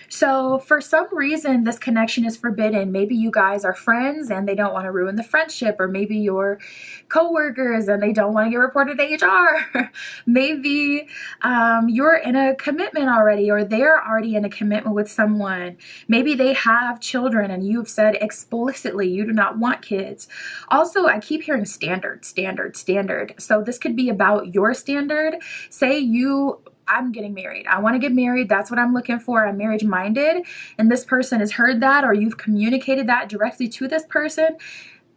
[SPEAKER 1] So for some reason, this connection is forbidden. Maybe you guys are friends and they don't want to ruin the friendship, or maybe you're co-workers and they don't want to get reported to HR. Maybe you're in a commitment already, or they're already in a commitment with someone. Maybe they have children and you've said explicitly you do not want kids. Also, I keep hearing standard. So this could be about your standard. Say I'm getting married. I want to get married. That's what I'm looking for. I'm marriage minded. And this person has heard that, or you've communicated that directly to this person.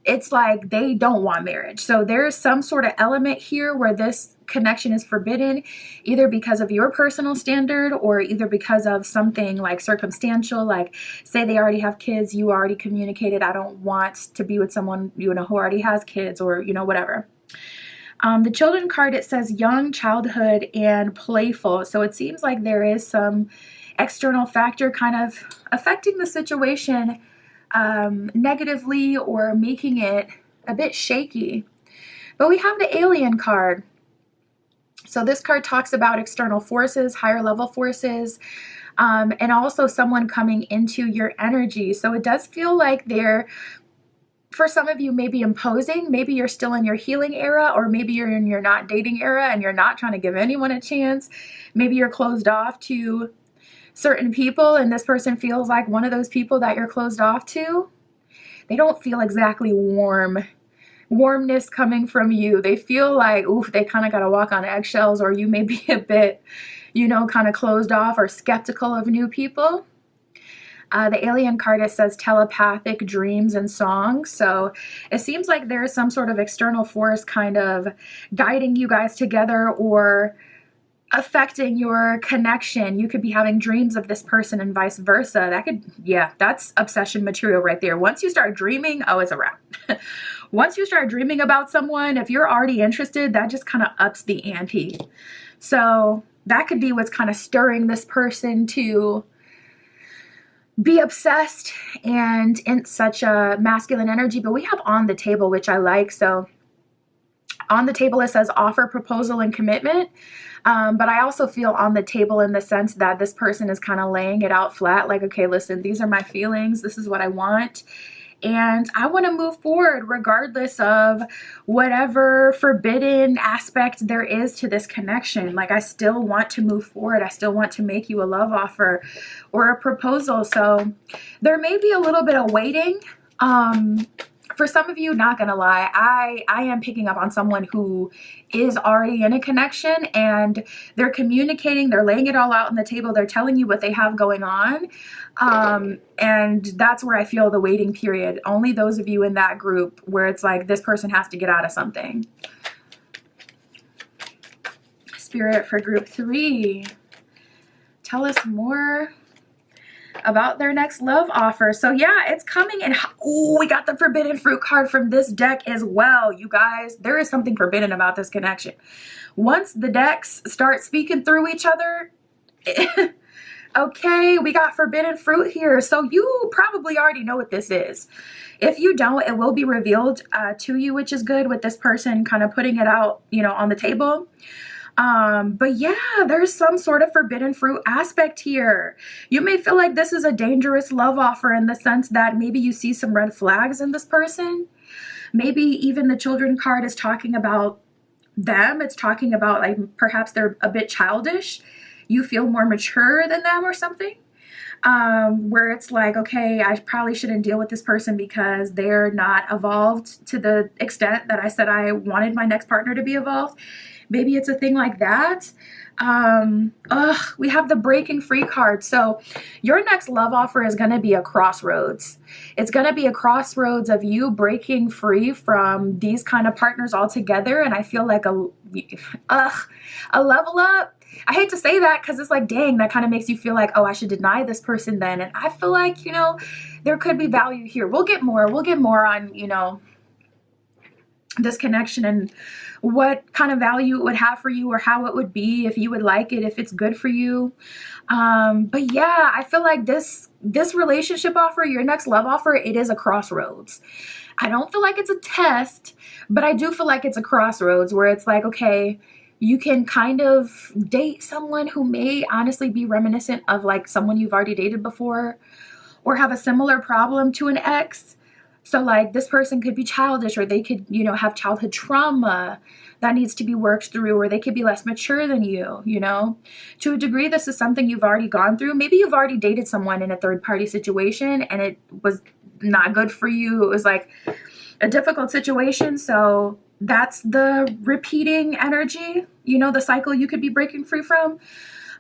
[SPEAKER 1] It's like they don't want marriage. So there's some sort of element here where this connection is forbidden, either because of your personal standard or either because of something like circumstantial, like say they already have kids, you already communicated, I don't want to be with someone, who already has kids, or, whatever. The children card, it says young, childhood, and playful. So it seems like there is some external factor kind of affecting the situation negatively or making it a bit shaky. But we have the alien card. So this card talks about external forces, higher level forces, and also someone coming into your energy. So it does feel like they're, for some of you, maybe imposing. Maybe you're still in your healing era, or maybe you're in your not dating era and you're not trying to give anyone a chance. Maybe you're closed off to certain people and this person feels like one of those people that you're closed off to. They don't feel exactly warmness coming from you. They feel like, oof, they kind of got to walk on eggshells, or you may be a bit, kind of closed off or skeptical of new people. The alien card, it says telepathic dreams and songs. So it seems like there is some sort of external force kind of guiding you guys together or affecting your connection. You could be having dreams of this person and vice versa. That's obsession material right there. Once you start dreaming, it's a wrap. Once you start dreaming about someone, if you're already interested, that just kind of ups the ante. So that could be what's kind of stirring this person to be obsessed and in such a masculine energy. But we have on the table, which I like. So On the table, it says offer, proposal, and commitment. But I also feel on the table in the sense that this person is kind of laying it out flat. Like, okay, listen, these are my feelings. This is what I want. And I want to move forward regardless of whatever forbidden aspect there is to this connection. Like, I still want to move forward. I still want to make you a love offer or a proposal. So there may be a little bit of waiting. For some of you, not gonna lie, I am picking up on someone who is already in a connection and they're communicating, they're laying it all out on the table, they're telling you what they have going on. And that's where I feel the waiting period. Only those of you in that group where it's like this person has to get out of something. Spirit for group 3. Tell us more about their next love offer. So yeah, it's coming in. Oh, we got the forbidden fruit card from this deck as well. You guys, there is something forbidden about this connection. Once the decks start speaking through each other, okay, we got forbidden fruit here. So you probably already know what this is. If you don't, it will be revealed to you, which is good with this person kind of putting it out, you know, on the table. But yeah, there's some sort of forbidden fruit aspect here. You may feel like this is a dangerous love offer in the sense that maybe you see some red flags in this person. Maybe even the children card is talking about them. It's talking about like perhaps they're a bit childish. You feel more mature than them or something. Where it's like, okay, I probably shouldn't deal with this person because they're not evolved to the extent that I said I wanted my next partner to be evolved. Maybe it's a thing like that. We have the breaking free card. So your next love offer is going to be a crossroads. It's going to be a crossroads of you breaking free from these kind of partners altogether. And I feel like a level up. I hate to say that because it's like, dang, that kind of makes you feel like, oh, I should deny this person then. And I feel like, you know, there could be value here. We'll get more on, you know, this connection and what kind of value it would have for you or how it would be, if you would like it, if it's good for you. But yeah, I feel like this relationship offer, your next love offer, it is a crossroads. I don't feel like it's a test, but I do feel like it's a crossroads where it's like, okay, you can kind of date someone who may honestly be reminiscent of like someone you've already dated before or have a similar problem to an ex. So like this person could be childish, or they could, you know, have childhood trauma that needs to be worked through, or they could be less mature than you, you know. To a degree, this is something you've already gone through. Maybe you've already dated someone in a third party situation and it was not good for you. It was like a difficult situation. So that's the repeating energy, you know, the cycle you could be breaking free from.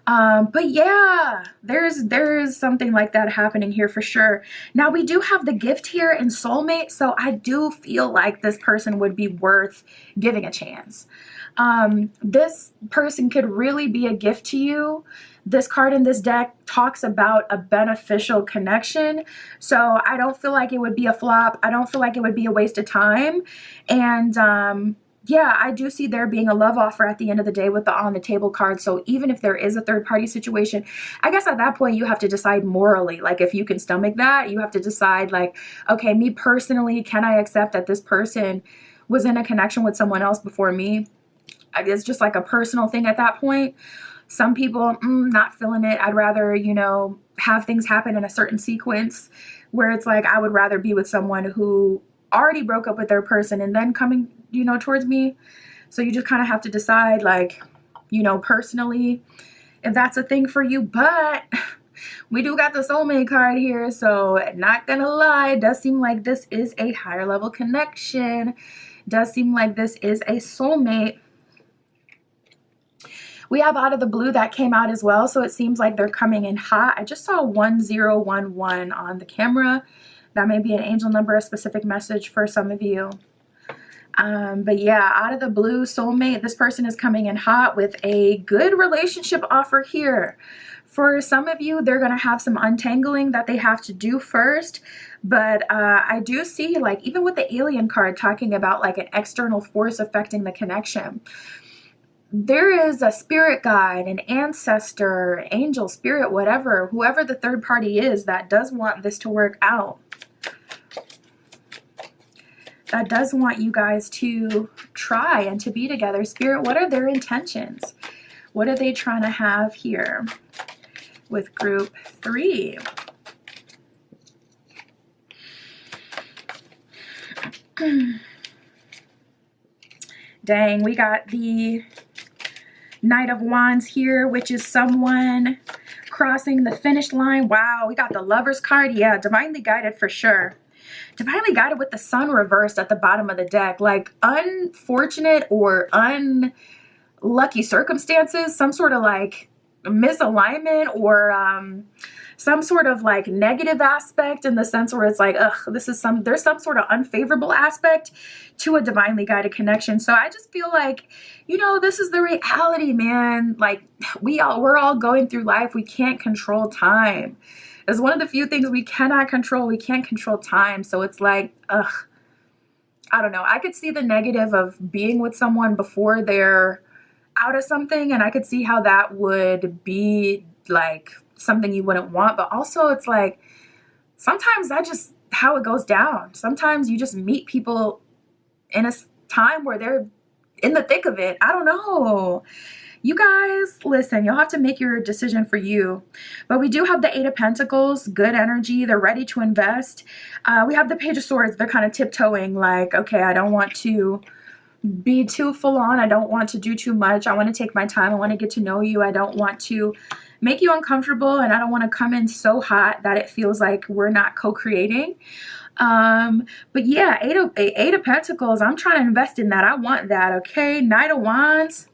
[SPEAKER 1] But yeah, there's something like that happening here for sure. Now we do have the gift here in soulmate. So I do feel like this person would be worth giving a chance. This person could really be a gift to you. This card in this deck talks about a beneficial connection. So I don't feel like it would be a flop. I don't feel like it would be a waste of time. And, yeah, I do see there being a love offer at the end of the day with the on the table card. So even if there is a third party situation, I guess at that point you have to decide morally, like if you can stomach that, you have to decide like, okay, me personally, can I accept that this person was in a connection with someone else before me? It's just like a personal thing at that point. Some people, not feeling it. I'd rather, you know, have things happen in a certain sequence where it's like, I would rather be with someone who already broke up with their person and then coming, you know, towards me. So you just kind of have to decide, like, you know, personally, if that's a thing for you. But we do got the soulmate card here. So not gonna lie, it does seem like this is a higher level connection. Does seem like this is a soulmate. We have out of the blue that came out as well. So it seems like they're coming in hot. I just saw 1011 on the camera. That may be an angel number, a specific message for some of you. But yeah, out of the blue, soulmate, this person is coming in hot with a good relationship offer here. For some of you, they're going to have some untangling that they have to do first. But I do see, like, even with the alien card talking about like an external force affecting the connection, there is a spirit guide, an ancestor, angel, spirit, whatever, whoever the third party is that does want this to work out. that does want you guys to try and to be together. Spirit, what are their intentions? What are they trying to have here with group 3? Dang, we got the Knight of Wands here, which is someone crossing the finish line. Wow, we got the Lovers card. Yeah, divinely guided for sure. Divinely guided with the Sun reversed at the bottom of the deck. Like unfortunate or unlucky circumstances, some sort of like misalignment or some sort of like negative aspect, in the sense where it's like, ugh, there's some sort of unfavorable aspect to a divinely guided connection. So I just feel like, you know, this is the reality, man. Like we're all going through life. We can't control time. It's one of the few things we cannot control. We can't control time. So it's like, ugh, I don't know. I could see the negative of being with someone before they're out of something, and I could see how that would be like something you wouldn't want. But also it's like, sometimes that's just how it goes down. Sometimes you just meet people in a time where they're in the thick of it. I don't know. You guys, listen, you'll have to make your decision for you. But we do have the 8 of Pentacles, good energy. They're ready to invest. We have the Page of Swords. They're kind of tiptoeing like, okay, I don't want to be too full on. I don't want to do too much. I want to take my time. I want to get to know you. I don't want to make you uncomfortable, and I don't want to come in so hot that it feels like we're not co-creating. But yeah, eight of Pentacles, I'm trying to invest in that. I want that. Okay. Knight of Wands,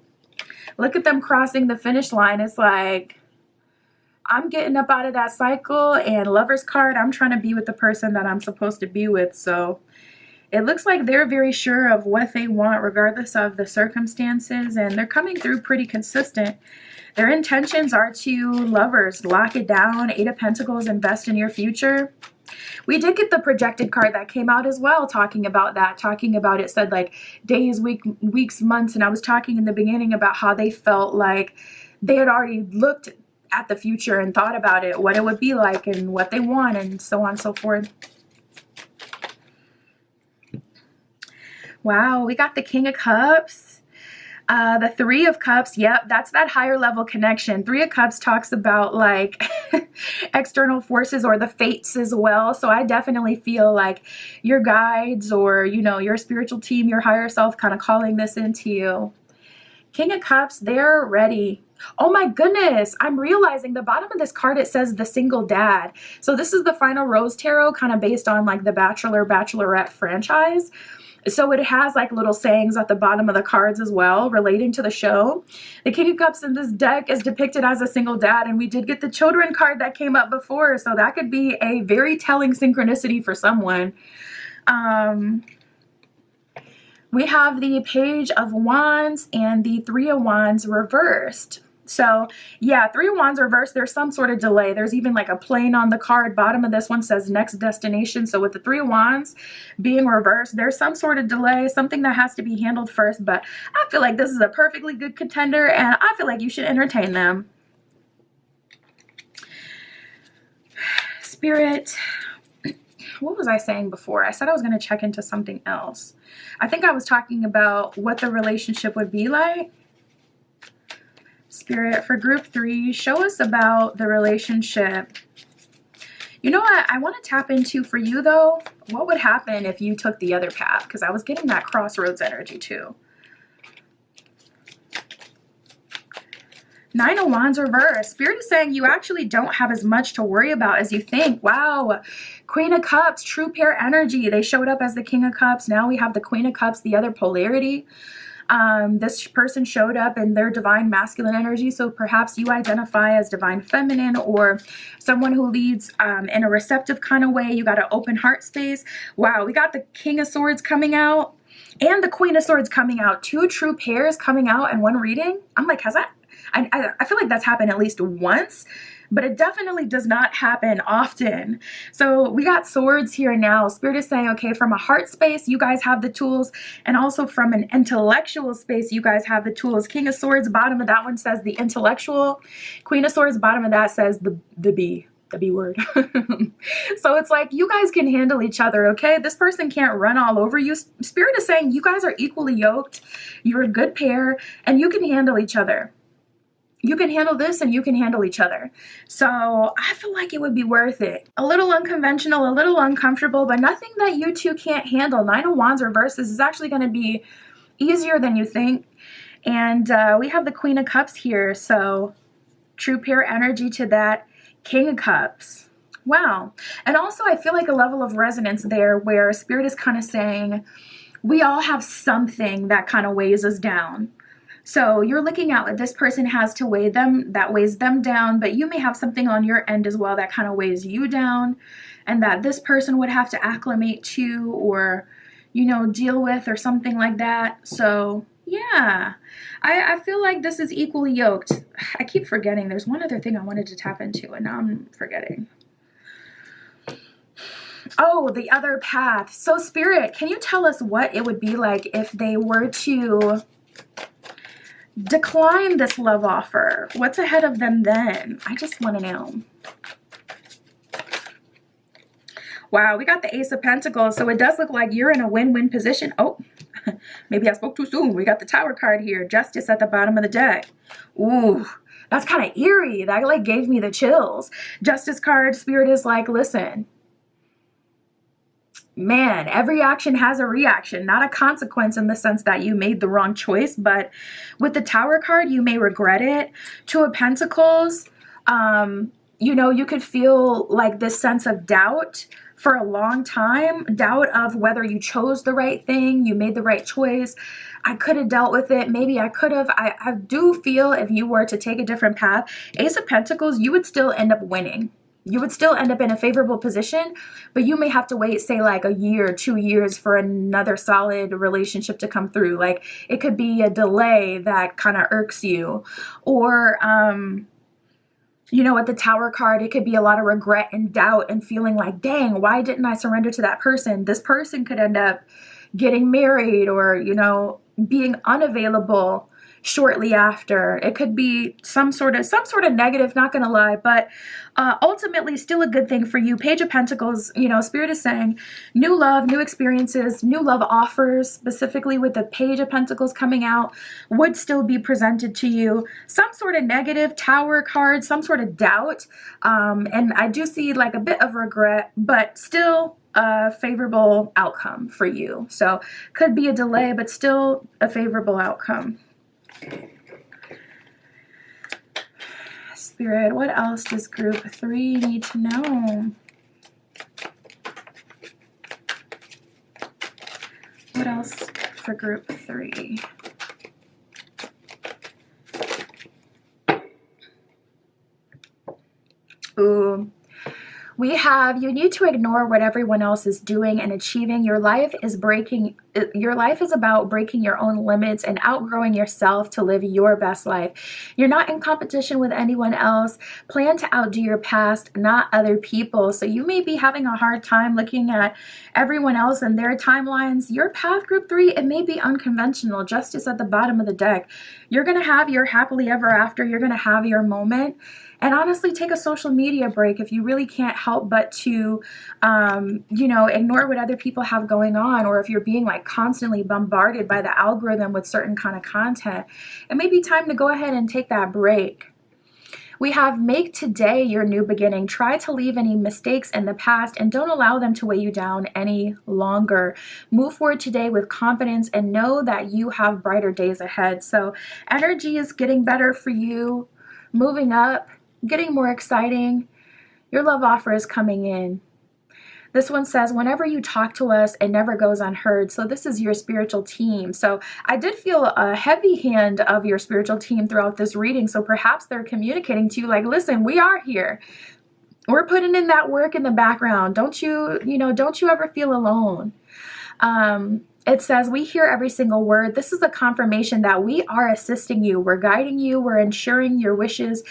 [SPEAKER 1] look at them crossing the finish line. It's like, I'm getting up out of that cycle. And Lovers card, I'm trying to be with the person that I'm supposed to be with. So it looks like they're very sure of what they want regardless of the circumstances, and they're coming through pretty consistent. Their intentions are to, Lovers, lock it down. 8 of Pentacles, invest in your future. We did get the projected card that came out as well, talking about that, it said like days, weeks, months, and I was talking in the beginning about how they felt like they had already looked at the future and thought about it, what it would be like and what they want, and so on and so forth. Wow, we got the King of Cups. The 3 of Cups, yep, that's that higher level connection. 3 of Cups talks about like external forces or the fates as well. So I definitely feel like your guides or, you know, your spiritual team, your higher self kind of calling this into you. King of Cups, they're ready. Oh my goodness, I'm realizing the bottom of this card, it says the single dad. So this is the Final Rose Tarot, kind of based on like the Bachelor, Bachelorette franchise. So it has like little sayings at the bottom of the cards as well relating to the show. The King of Cups in this deck is depicted as a single dad, and we did get the children card that came up before, so that could be a very telling synchronicity for someone. We have the Page of Wands and the 3 of Wands reversed. So yeah, 3 of Wands reversed, there's some sort of delay. There's even like a plane on the card. Bottom of this one says next destination. So with the 3 of Wands being reversed, there's some sort of delay, something that has to be handled first. But I feel like this is a perfectly good contender, and I feel like you should entertain them. Spirit, what was I saying before? I said I was going to check into something else. I think I was talking about what the relationship would be like. Spirit, for group 3, show us about the relationship. You know what I want to tap into for you though? What would happen if you took the other path? Because I was getting that crossroads energy too. 9 of Wands reverse. Spirit is saying you actually don't have as much to worry about as you think. Wow. Queen of Cups, true pair energy. They showed up as the King of Cups. Now we have the Queen of Cups, the other polarity. This person showed up in their divine masculine energy, so perhaps you identify as divine feminine or someone who leads in a receptive kind of way. You got an open heart space. Wow, we got the King of Swords coming out and the Queen of Swords coming out. 2 true pairs coming out in one reading. I'm like, has that? I feel like that's happened at least once, but it definitely does not happen often. So we got swords here now. Spirit is saying, okay, from a heart space, you guys have the tools, and also from an intellectual space, you guys have the tools. King of Swords, bottom of that one says the intellectual. Queen of Swords, bottom of that says the the B word. So it's like, you guys can handle each other, okay? This person can't run all over you. Spirit is saying you guys are equally yoked. You're a good pair, and you can handle each other. You can handle this and you can handle each other. So I feel like it would be worth it. A little unconventional, a little uncomfortable, but nothing that you two can't handle. 9 of Wands reversed. This is actually going to be easier than you think. And we have the Queen of Cups here. So true pair energy to that King of Cups. Wow. And also I feel like a level of resonance there where Spirit is kind of saying we all have something that kind of weighs us down. So you're looking at what this person has to weigh them, that weighs them down, but you may have something on your end as well that kind of weighs you down, and that this person would have to acclimate to or, you know, deal with or something like that. So yeah, I feel like this is equally yoked. I keep forgetting. There's one other thing I wanted to tap into and now I'm forgetting. Oh, the other path. So Spirit, can you tell us what it would be like if they were to decline this love offer? What's ahead of them then? I just want to know. Wow, we got the Ace of Pentacles, so it does look like you're in a win-win position. Oh, maybe I spoke too soon. We got the Tower card here, Justice at the bottom of the deck. Ooh, that's kind of eerie. That like gave me the chills. Justice card, Spirit is like, listen, man, every action has a reaction, not a consequence in the sense that you made the wrong choice, but with the Tower card, you may regret it. Two of Pentacles, you know, you could feel like this sense of doubt for a long time, doubt of whether you chose the right thing, you made the right choice. I could have dealt with it. Maybe I could have. I do feel if you were to take a different path, Ace of Pentacles, you would still end up winning. You would still end up in a favorable position, but you may have to wait, say, like a year, 2 years for another solid relationship to come through. Like it could be a delay that kind of irks you. Or, you know, at the Tower card, it could be a lot of regret and doubt and feeling like, dang, why didn't I surrender to that person? This person could end up getting married or, you know, being unavailable shortly after. It could be some sort of negative, not gonna lie, but ultimately still a good thing for you. Page of Pentacles, you know, Spirit is saying new love, new experiences, new love offers, specifically with the Page of Pentacles coming out, would still be presented to you. Some sort of negative Tower card, some sort of doubt, and I do see like a bit of regret, but still a favorable outcome for you. So could be a delay, but still a favorable outcome. Spirit, what else does group 3 need to know? What else for group 3? Ooh. We have, you need to ignore what everyone else is doing and achieving. Your life is about breaking your own limits and outgrowing yourself to live your best life. You're not in competition with anyone else. Plan to outdo your past, not other people. So you may be having a hard time looking at everyone else and their timelines. Your path, group 3, it may be unconventional. Justice at the bottom of the deck. You're going to have your happily ever after. You're going to have your moment. And honestly, take a social media break if you really can't help but to, you know, ignore what other people have going on, or if you're being like constantly bombarded by the algorithm with certain kind of content. It may be time to go ahead and take that break. We have make today your new beginning. Try to leave any mistakes in the past and don't allow them to weigh you down any longer. Move forward today with confidence and know that you have brighter days ahead. So energy is getting better for you, moving up, getting more exciting. Your love offer is coming in. This one says, whenever you talk to us, it never goes unheard. So this is your spiritual team. So I did feel a heavy hand of your spiritual team throughout this reading. So perhaps they're communicating to you like, listen, we are here. We're putting in that work in the background. Don't you ever feel alone. It says, we hear every single word. This is a confirmation that we are assisting you. We're guiding you. We're ensuring your wishes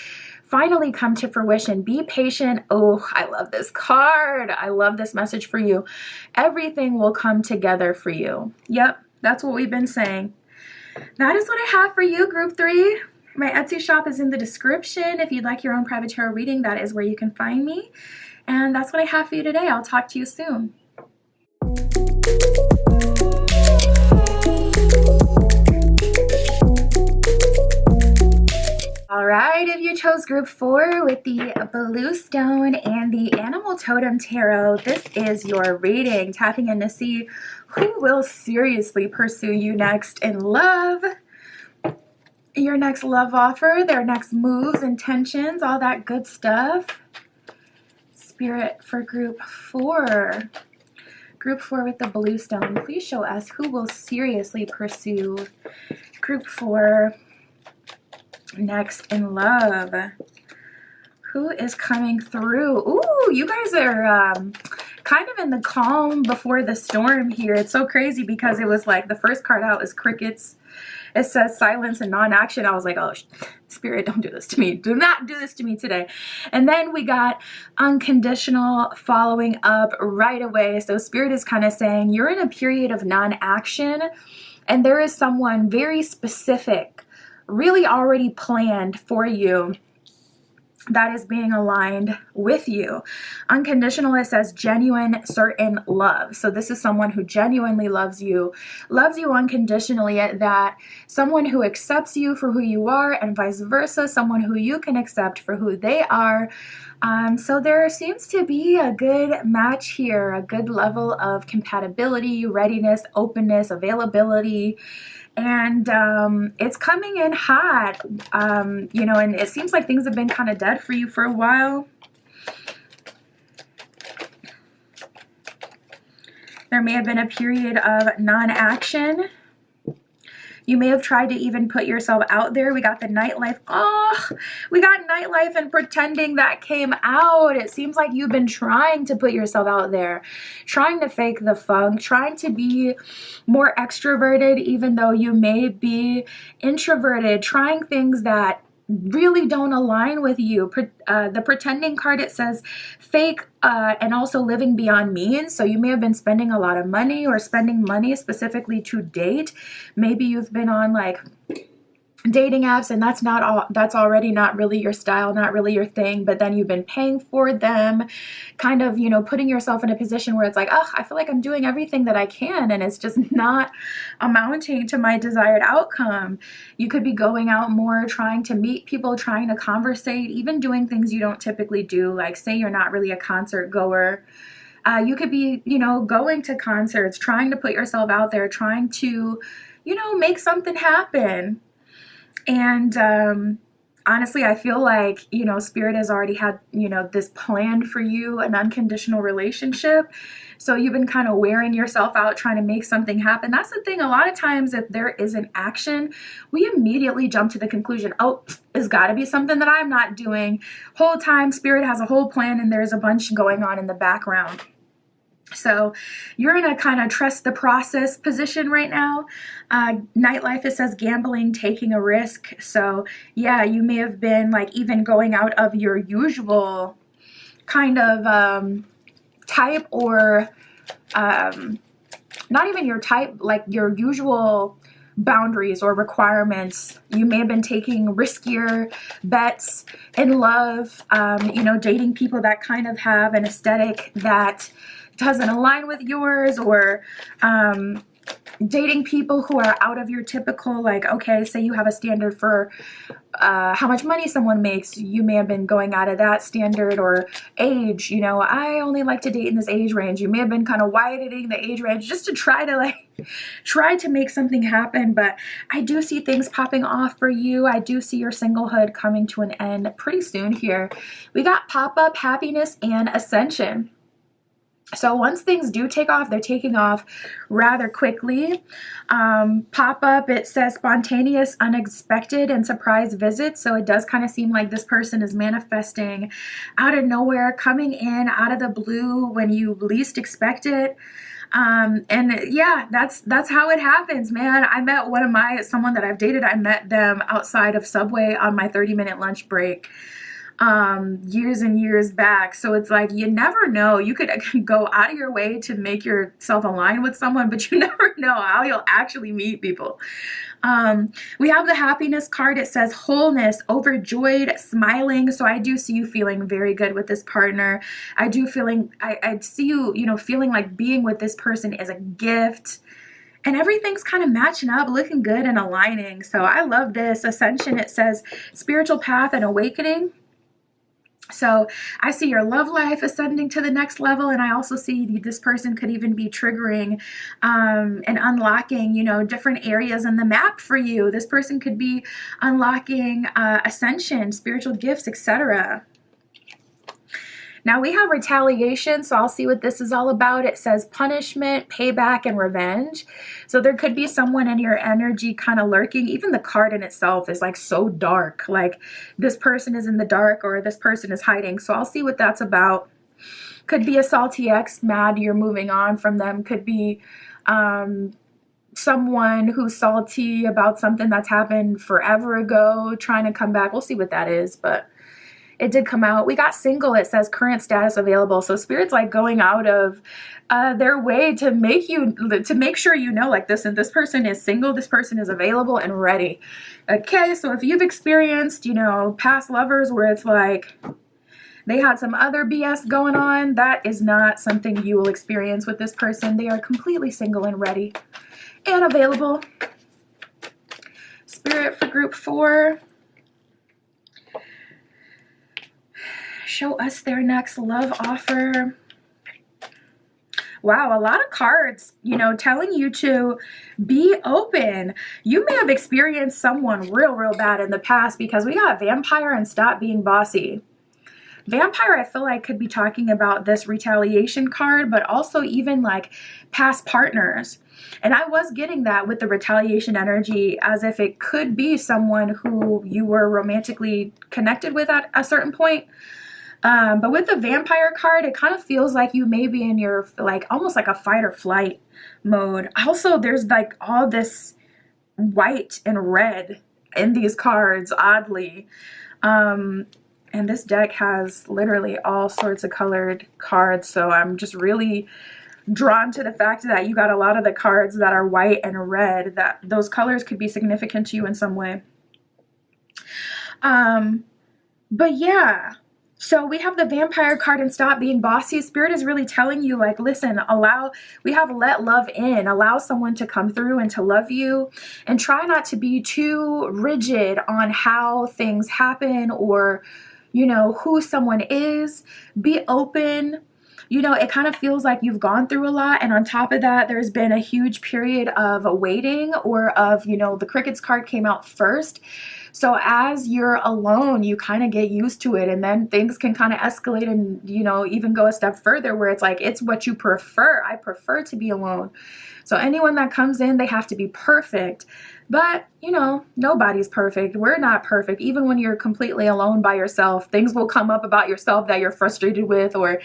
[SPEAKER 1] finally come to fruition. Be patient. Oh, I love this card. I love this message for you. Everything will come together for you. Yep, that's what we've been saying. That is what I have for you, group 3. My Etsy shop is in the description. If you'd like your own private tarot reading, that is where you can find me. And that's what I have for you today. I'll talk to you soon. All right, if you chose group 4 with the blue stone and the animal totem tarot, this is your reading, tapping in to see who will seriously pursue you next in love, your next love offer, their next moves, intentions, all that good stuff. Spirit for group 4. Group 4 with the blue stone, please show us who will seriously pursue group 4 next in love. Who is coming through? Ooh, you guys are kind of in the calm before the storm here. It's so crazy because it was like the first card out is crickets. It says silence and non-action. I was like, oh, Spirit, don't do this to me. Do not do this to me today. And then we got unconditional following up right away. So Spirit is kind of saying you're in a period of non-action and there is someone very specific really already planned for you that is being aligned with you. Unconditional, it says genuine, certain love. So this is someone who genuinely loves you unconditionally, that someone who accepts you for who you are and vice versa, someone who you can accept for who they are. So there seems to be a good match here, a good level of compatibility, readiness, openness, availability. And it's coming in hot, you know, and it seems like things have been kind of dead for you for a while. There may have been a period of non-action. You may have tried to even put yourself out there. We got the nightlife. Oh, we got nightlife and pretending that came out. It seems like you've been trying to put yourself out there, trying to fake the funk, trying to be more extroverted even though you may be introverted, trying things that really don't align with you. The pretending card, it says fake and also living beyond means. So you may have been spending a lot of money or spending money specifically to date. Maybe you've been on like dating apps and that's already not really your style, not really your thing, but then you've been paying for them, kind of, you know, putting yourself in a position where it's like, oh, I feel like I'm doing everything that I can and it's just not amounting to my desired outcome. You could be going out more, trying to meet people, trying to conversate, even doing things you don't typically do, like say you're not really a concert goer. You could be, you know, going to concerts, trying to put yourself out there, trying to, you know, make something happen. And honestly, I feel like, you know, Spirit has already had, you know, this planned for you, an unconditional relationship. So you've been kind of wearing yourself out trying to make something happen. That's the thing. A lot of times if there isn't action, we immediately jump to the conclusion, oh, it's got to be something that I'm not doing. Whole time Spirit has a whole plan and there's a bunch going on in the background. So you're in a kind of trust the process position right now. Nightlife, it says gambling, taking a risk. So yeah, you may have been like even going out of your usual kind of type, or not even your type, like your usual boundaries or requirements. You may have been taking riskier bets in love, you know, dating people that kind of have an aesthetic that doesn't align with yours, or dating people who are out of your typical, like, okay, say you have a standard for how much money someone makes. You may have been going out of that standard, or age, you know, I only like to date in this age range. You may have been kind of widening the age range just to try to make something happen. But I do see things popping off for you. I do see your singlehood coming to an end pretty soon here. We got pop-up, happiness, and ascension. So once things do take off, they're taking off rather quickly. Pop-up, it says spontaneous, unexpected, and surprise visits. So it does kind of seem like this person is manifesting out of nowhere, coming in out of the blue when you least expect it. And yeah, that's how it happens, man. I met someone that I've dated, I met them outside of Subway on my 30-minute lunch break. years and years back. So it's like, you never know. You could go out of your way to make yourself align with someone, but you never know how you'll actually meet people. We have the happiness card. It says wholeness, overjoyed, smiling. So I do see you feeling very good with this partner. I see you, feeling like being with this person is a gift. And everything's kind of matching up, looking good and aligning. So I love this. Ascension, it says spiritual path and awakening. So I see your love life ascending to the next level, and I also see this person could even be triggering and unlocking, different areas in the map for you. This person could be unlocking ascension, spiritual gifts, etc. Now we have retaliation, so I'll see what this is all about. It says punishment, payback, and revenge. So there could be someone in your energy kind of lurking. Even the card in itself is like so dark, like this person is in the dark or this person is hiding. So I'll see what that's about. Could be a salty ex, mad you're moving on from them. Could be someone who's salty about something that's happened forever ago, trying to come back. We'll see what that is, but it did come out. We got single. It says current status available. So Spirit's like going out of their way to make sure like this, and this person is single, this person is available and ready. Okay, so if you've experienced, past lovers where it's like they had some other BS going on, that is not something you will experience with this person. They are completely single and ready and available. Spirit for group 4. Show us their next love offer. Wow, a lot of cards, telling you to be open. You may have experienced someone real bad in the past, because we got vampire and stop being bossy. Vampire, I feel like, could be talking about this retaliation card, but also even like past partners. And I was getting that with the retaliation energy, as if it could be someone who you were romantically connected with at a certain point. But with the vampire card, it kind of feels like you may be in your, like, almost like a fight or flight mode. Also, there's like all this white and red in these cards, oddly. And this deck has literally all sorts of colored cards. So I'm just really drawn to the fact that you got a lot of the cards that are white and red, that those colors could be significant to you in some way. But yeah. So we have the vampire card and stop being bossy. Spirit is really telling you, like, listen, we have let love in. Allow someone to come through and to love you, and try not to be too rigid on how things happen or, who someone is. Be open. It kind of feels like you've gone through a lot. And on top of that, there's been a huge period of waiting, or of, the Crickets card came out first. So as you're alone, you kind of get used to it, and then things can kind of escalate and, even go a step further where it's like, it's what you prefer. I prefer to be alone. So anyone that comes in, they have to be perfect. But, nobody's perfect. We're not perfect. Even when you're completely alone by yourself, things will come up about yourself that you're frustrated with, or,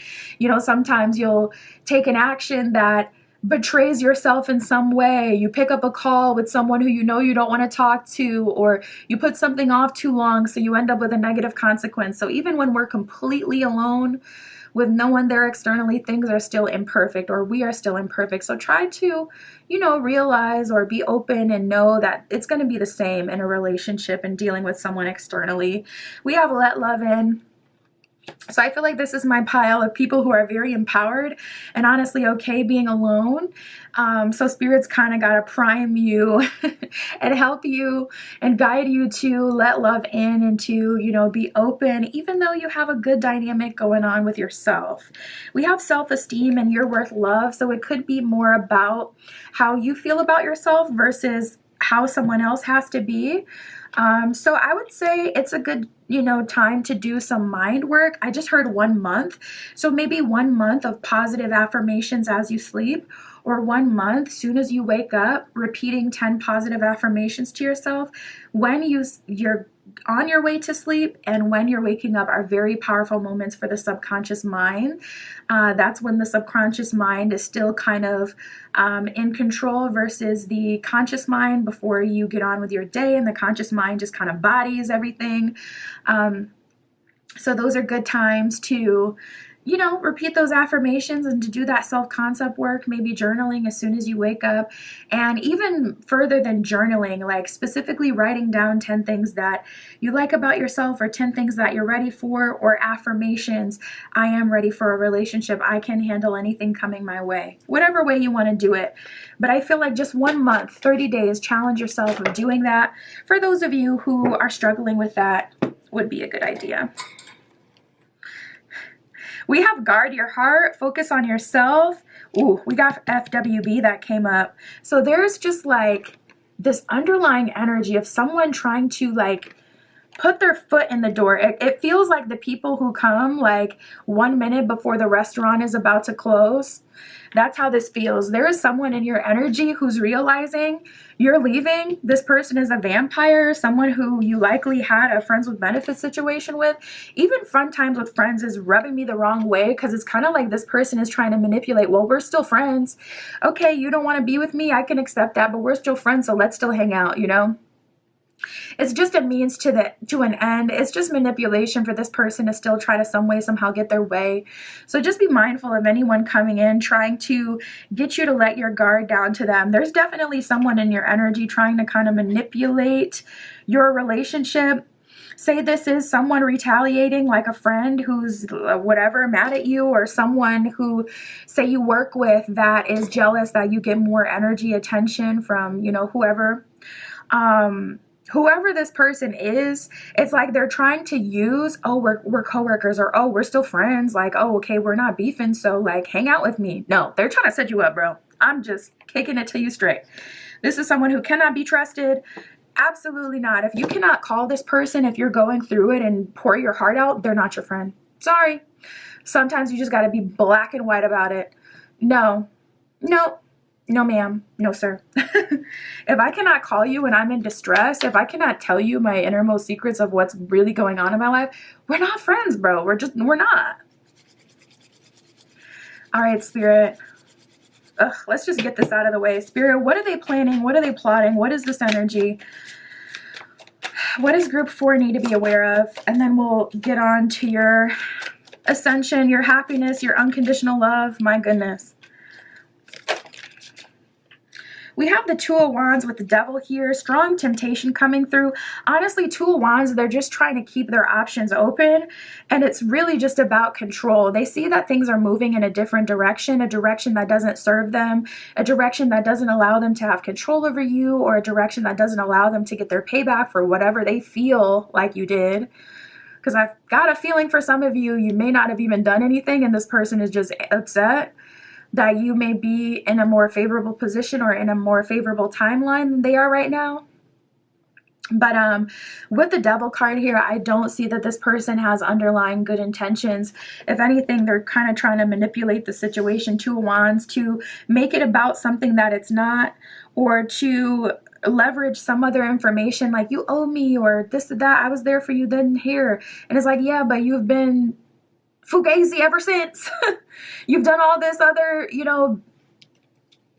[SPEAKER 1] sometimes you'll take an action that betrays yourself in some way. You pick up a call with someone who you don't want to talk to, or you put something off too long, so you end up with a negative consequence. So even when we're completely alone with no one there externally, things are still imperfect, or we are still imperfect. So try to, realize or be open and know that it's going to be the same in a relationship and dealing with someone externally. We have let love in. So I feel like this is my pile of people who are very empowered and honestly okay being alone. So Spirit's kind of got to prime you and help you and guide you to let love in and to, be open, even though you have a good dynamic going on with yourself. We have self-esteem and you're worth love. So it could be more about how you feel about yourself versus how someone else has to be. So I would say it's a good, time to do some mind work. I just heard 1 month. So maybe 1 month of positive affirmations as you sleep, or 1 month, soon as you wake up, repeating 10 positive affirmations to yourself when you're on your way to sleep and when you're waking up are very powerful moments for the subconscious mind. That's when the subconscious mind is still kind of in control versus the conscious mind before you get on with your day, and the conscious mind just kind of bodies everything. So those are good times to, you know, repeat those affirmations and to do that self-concept work, maybe journaling as soon as you wake up. And even further than journaling, like specifically writing down 10 things that you like about yourself, or 10 things that you're ready for, or affirmations. I am ready for a relationship. I can handle anything coming my way. Whatever way you want to do it. But I feel like just 1 month, 30 days, challenge yourself of doing that. For those of you who are struggling with that, would be a good idea. We have guard your heart, focus on yourself. Ooh, we got FWB that came up. So there's just like this underlying energy of someone trying to like put their foot in the door. It feels like the people who come like 1 minute before the restaurant is about to close. That's how this feels. There is someone in your energy who's realizing you're leaving. This person is a vampire, someone who you likely had a friends with benefits situation with. Even fun times with friends is rubbing me the wrong way, because it's kind of like this person is trying to manipulate. Well, we're still friends. Okay, you don't want to be with me. I can accept that, but we're still friends, so let's still hang out, you know? It's just a means to an end. It's just manipulation for this person to still try to some way, somehow get their way. So just be mindful of anyone coming in, trying to get you to let your guard down to them. There's definitely someone in your energy trying to kind of manipulate your relationship. Say this is someone retaliating, like a friend who's whatever, mad at you, or someone who, say, you work with that is jealous that you get more energy, attention from, you know, whoever. Whoever this person is, it's like they're trying to use, oh, we're coworkers, or oh, we're still friends. Like, oh, okay, we're not beefing, so like hang out with me. No, they're trying to set you up, bro. I'm just kicking it to you straight. This is someone who cannot be trusted. Absolutely not. If you cannot call this person, if you're going through it and pour your heart out, they're not your friend. Sorry. Sometimes you just got to be black and white about it. No, ma'am. No, sir. If I cannot call you when I'm in distress, if I cannot tell you my innermost secrets of what's really going on in my life, we're not friends, bro. We're not. All right, Spirit. Let's just get this out of the way. Spirit, what are they planning? What are they plotting? What is this energy? What does group 4 need to be aware of? And then we'll get on to your ascension, your happiness, your unconditional love. My goodness. We have the Two of Wands with the Devil here. Strong temptation coming through. Honestly, Two of Wands, they're just trying to keep their options open. And it's really just about control. They see that things are moving in a different direction, a direction that doesn't serve them, a direction that doesn't allow them to have control over you, or a direction that doesn't allow them to get their payback for whatever they feel like you did. Because I've got a feeling for some of you, you may not have even done anything, and this person is just upset that you may be in a more favorable position or in a more favorable timeline than they are right now. But with the Devil card here, I don't see that this person has underlying good intentions. If anything, they're kind of trying to manipulate the situation, Two of Wands, to make it about something that it's not, or to leverage some other information like you owe me, or this or that, I was there for you then here. And it's like, yeah, but you've been fugazi ever since. You've done all this other, you know,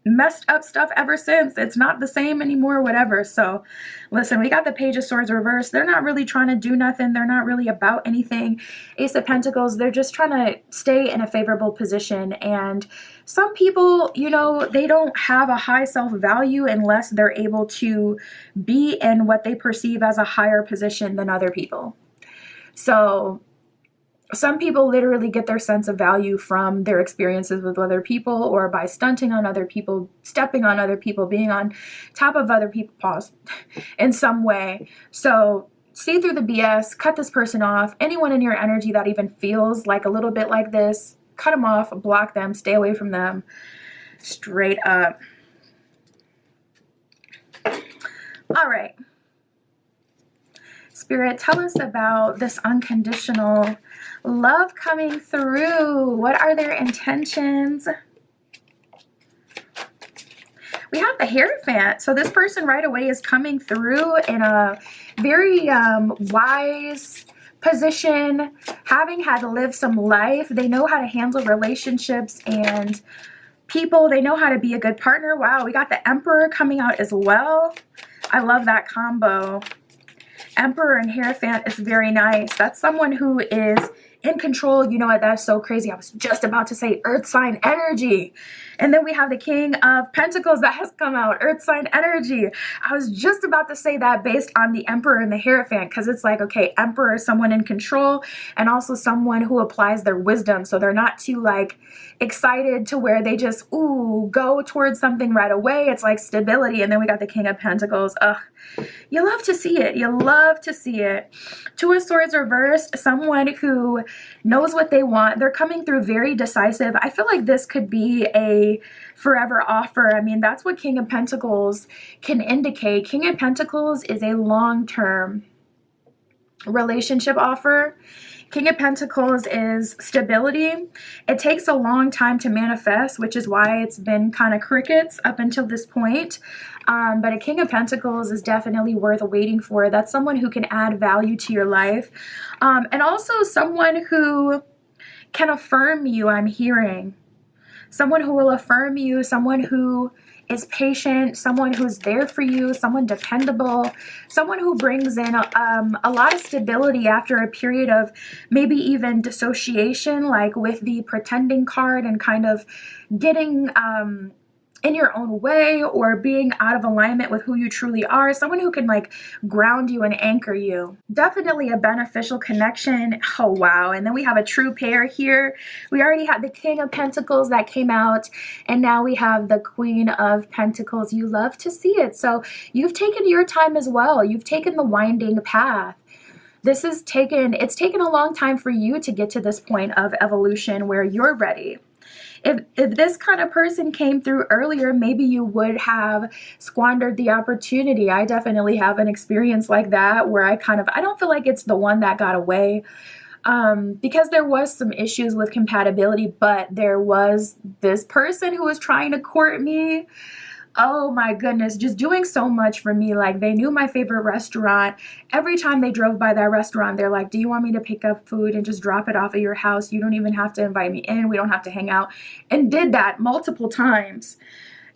[SPEAKER 1] messed up stuff ever since. It's not the same anymore, whatever. So listen, we got the Page of Swords reversed. They're not really trying to do nothing. They're not really about anything. Ace of Pentacles, they're just trying to stay in a favorable position. And some people, you know, they don't have a high self-value unless they're able to be in what they perceive as a higher position than other people. So some people literally get their sense of value from their experiences with other people, or by stunting on other people, stepping on other people, being on top of other people, pause, in some way. So see through the BS, cut this person off. Anyone in your energy that even feels like a little bit like this, cut them off, block them, stay away from them. Straight up. All right. Spirit, tell us about this unconditional love coming through. What are their intentions? We have the Hierophant. So this person right away is coming through in a very wise position, having had to live some life. They know how to handle relationships and people. They know how to be a good partner. Wow, we got the Emperor coming out as well. I love that combo. Emperor and Hierophant is very nice. That's someone who is in control. You know what? That's so crazy. I was just about to say earth sign energy. And then we have the King of Pentacles that has come out, earth sign energy. I was just about to say that based on the Emperor and the Hierophant, because it's like, okay, Emperor is someone in control and also someone who applies their wisdom. So they're not too like excited to where they just, ooh, go towards something right away. It's like stability. And then we got the King of Pentacles. Ugh. You love to see it. You love to see it. Two of Swords reversed, someone who knows what they want. They're coming through very decisive. I feel like this could be a forever offer. I mean, that's what King of Pentacles can indicate. King of Pentacles is a long-term relationship offer. King of Pentacles is stability. It takes a long time to manifest, which is why it's been kind of crickets up until this point. But a King of Pentacles is definitely worth waiting for. That's someone who can add value to your life. And also someone who can affirm you, I'm hearing. Someone who will affirm you, someone who is patient, someone who's there for you, someone dependable, someone who brings in a lot of stability after a period of maybe even dissociation, like with the pretending card and kind of getting in your own way or being out of alignment with who you truly are. Someone who can like ground you and anchor you. Definitely a beneficial connection. Oh, wow. And then we have a true pair here. We already had the King of Pentacles that came out, and now we have the Queen of Pentacles. You love to see it. So you've taken your time as well. You've taken the winding path. It's taken a long time for you to get to this point of evolution where you're ready. If this kind of person came through earlier, maybe you would have squandered the opportunity. I definitely have an experience like that where I don't feel like it's the one that got away, because there was some issues with compatibility, but there was this person who was trying to court me. Oh my goodness, just doing so much for me. Like, they knew my favorite restaurant. Every time they drove by that restaurant, they're like, do you want me to pick up food and just drop it off at your house? You don't even have to invite me in. We don't have to hang out. And did that multiple times.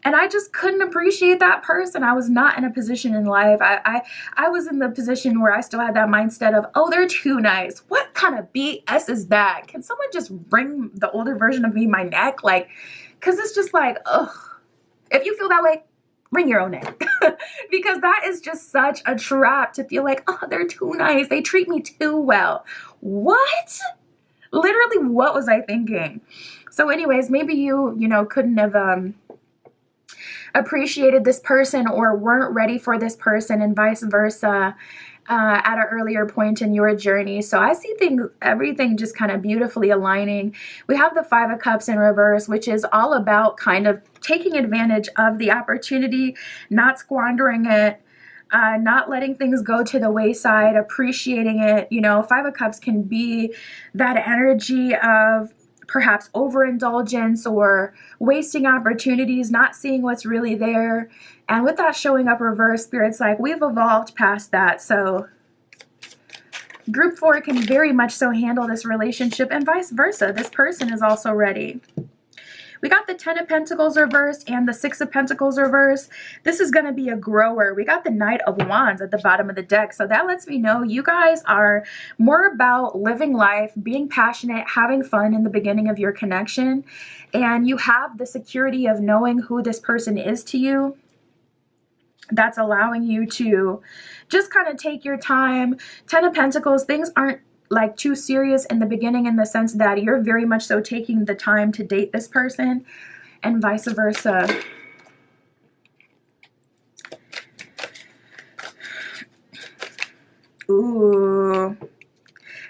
[SPEAKER 1] And I just couldn't appreciate that person. I was not in a position in life. I was in the position where I still had that mindset of, oh, they're too nice. What kind of BS is that? Can someone just wring the older version of me my neck? Like, because it's just like, ugh. If you feel that way, wring your own neck. Because that is just such a trap to feel like, oh, they're too nice. They treat me too well. What? Literally, what was I thinking? So anyways, maybe you couldn't have appreciated this person or weren't ready for this person, and vice versa. At an earlier point in your journey. So I see everything just kind of beautifully aligning. We have the Five of Cups in reverse, which is all about kind of taking advantage of the opportunity, not squandering it, not letting things go to the wayside, appreciating it. Five of Cups can be that energy of perhaps overindulgence or wasting opportunities, not seeing what's really there. And with that showing up reverse, Spirit's like, we've evolved past that. So group 4 can very much so handle this relationship, and vice versa. This person is also ready. We got the 10 of Pentacles reversed and the 6 of Pentacles reversed. This is going to be a grower. We got the Knight of Wands at the bottom of the deck. So that lets me know you guys are more about living life, being passionate, having fun in the beginning of your connection. And you have the security of knowing who this person is to you. That's allowing you to just kind of take your time. 10 of Pentacles, things aren't like too serious in the beginning, in the sense that you're very much so taking the time to date this person, and vice versa. Ooh,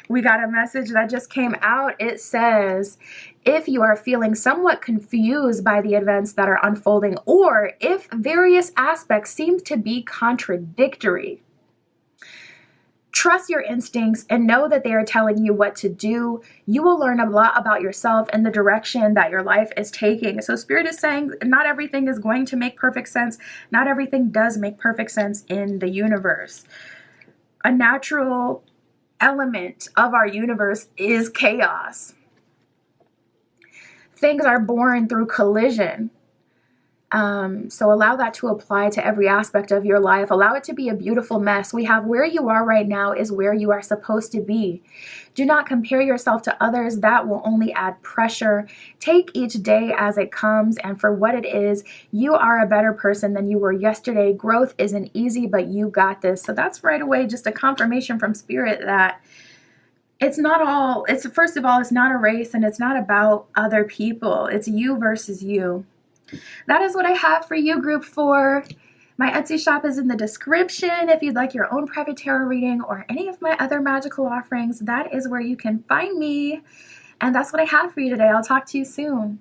[SPEAKER 1] we got a message that just came out. It says, if you are feeling somewhat confused by the events that are unfolding, or if various aspects seem to be contradictory, trust your instincts and know that they are telling you what to do. You will learn a lot about yourself and the direction that your life is taking. So Spirit is saying not everything is going to make perfect sense. Not everything does make perfect sense in the universe. A natural element of our universe is chaos. Things are born through collision. So allow that to apply to every aspect of your life. Allow it to be a beautiful mess. We have where you are right now is where you are supposed to be. Do not compare yourself to others. That will only add pressure. Take each day as it comes and for what it is. You are a better person than you were yesterday. Growth isn't easy, but you got this. So that's right away just a confirmation from Spirit that it's first of all, it's not a race and it's not about other people. It's you versus you. That is what I have for you, Group 4. My Etsy shop is in the description. If you'd like your own private tarot reading or any of my other magical offerings, that is where you can find me. And that's what I have for you today. I'll talk to you soon.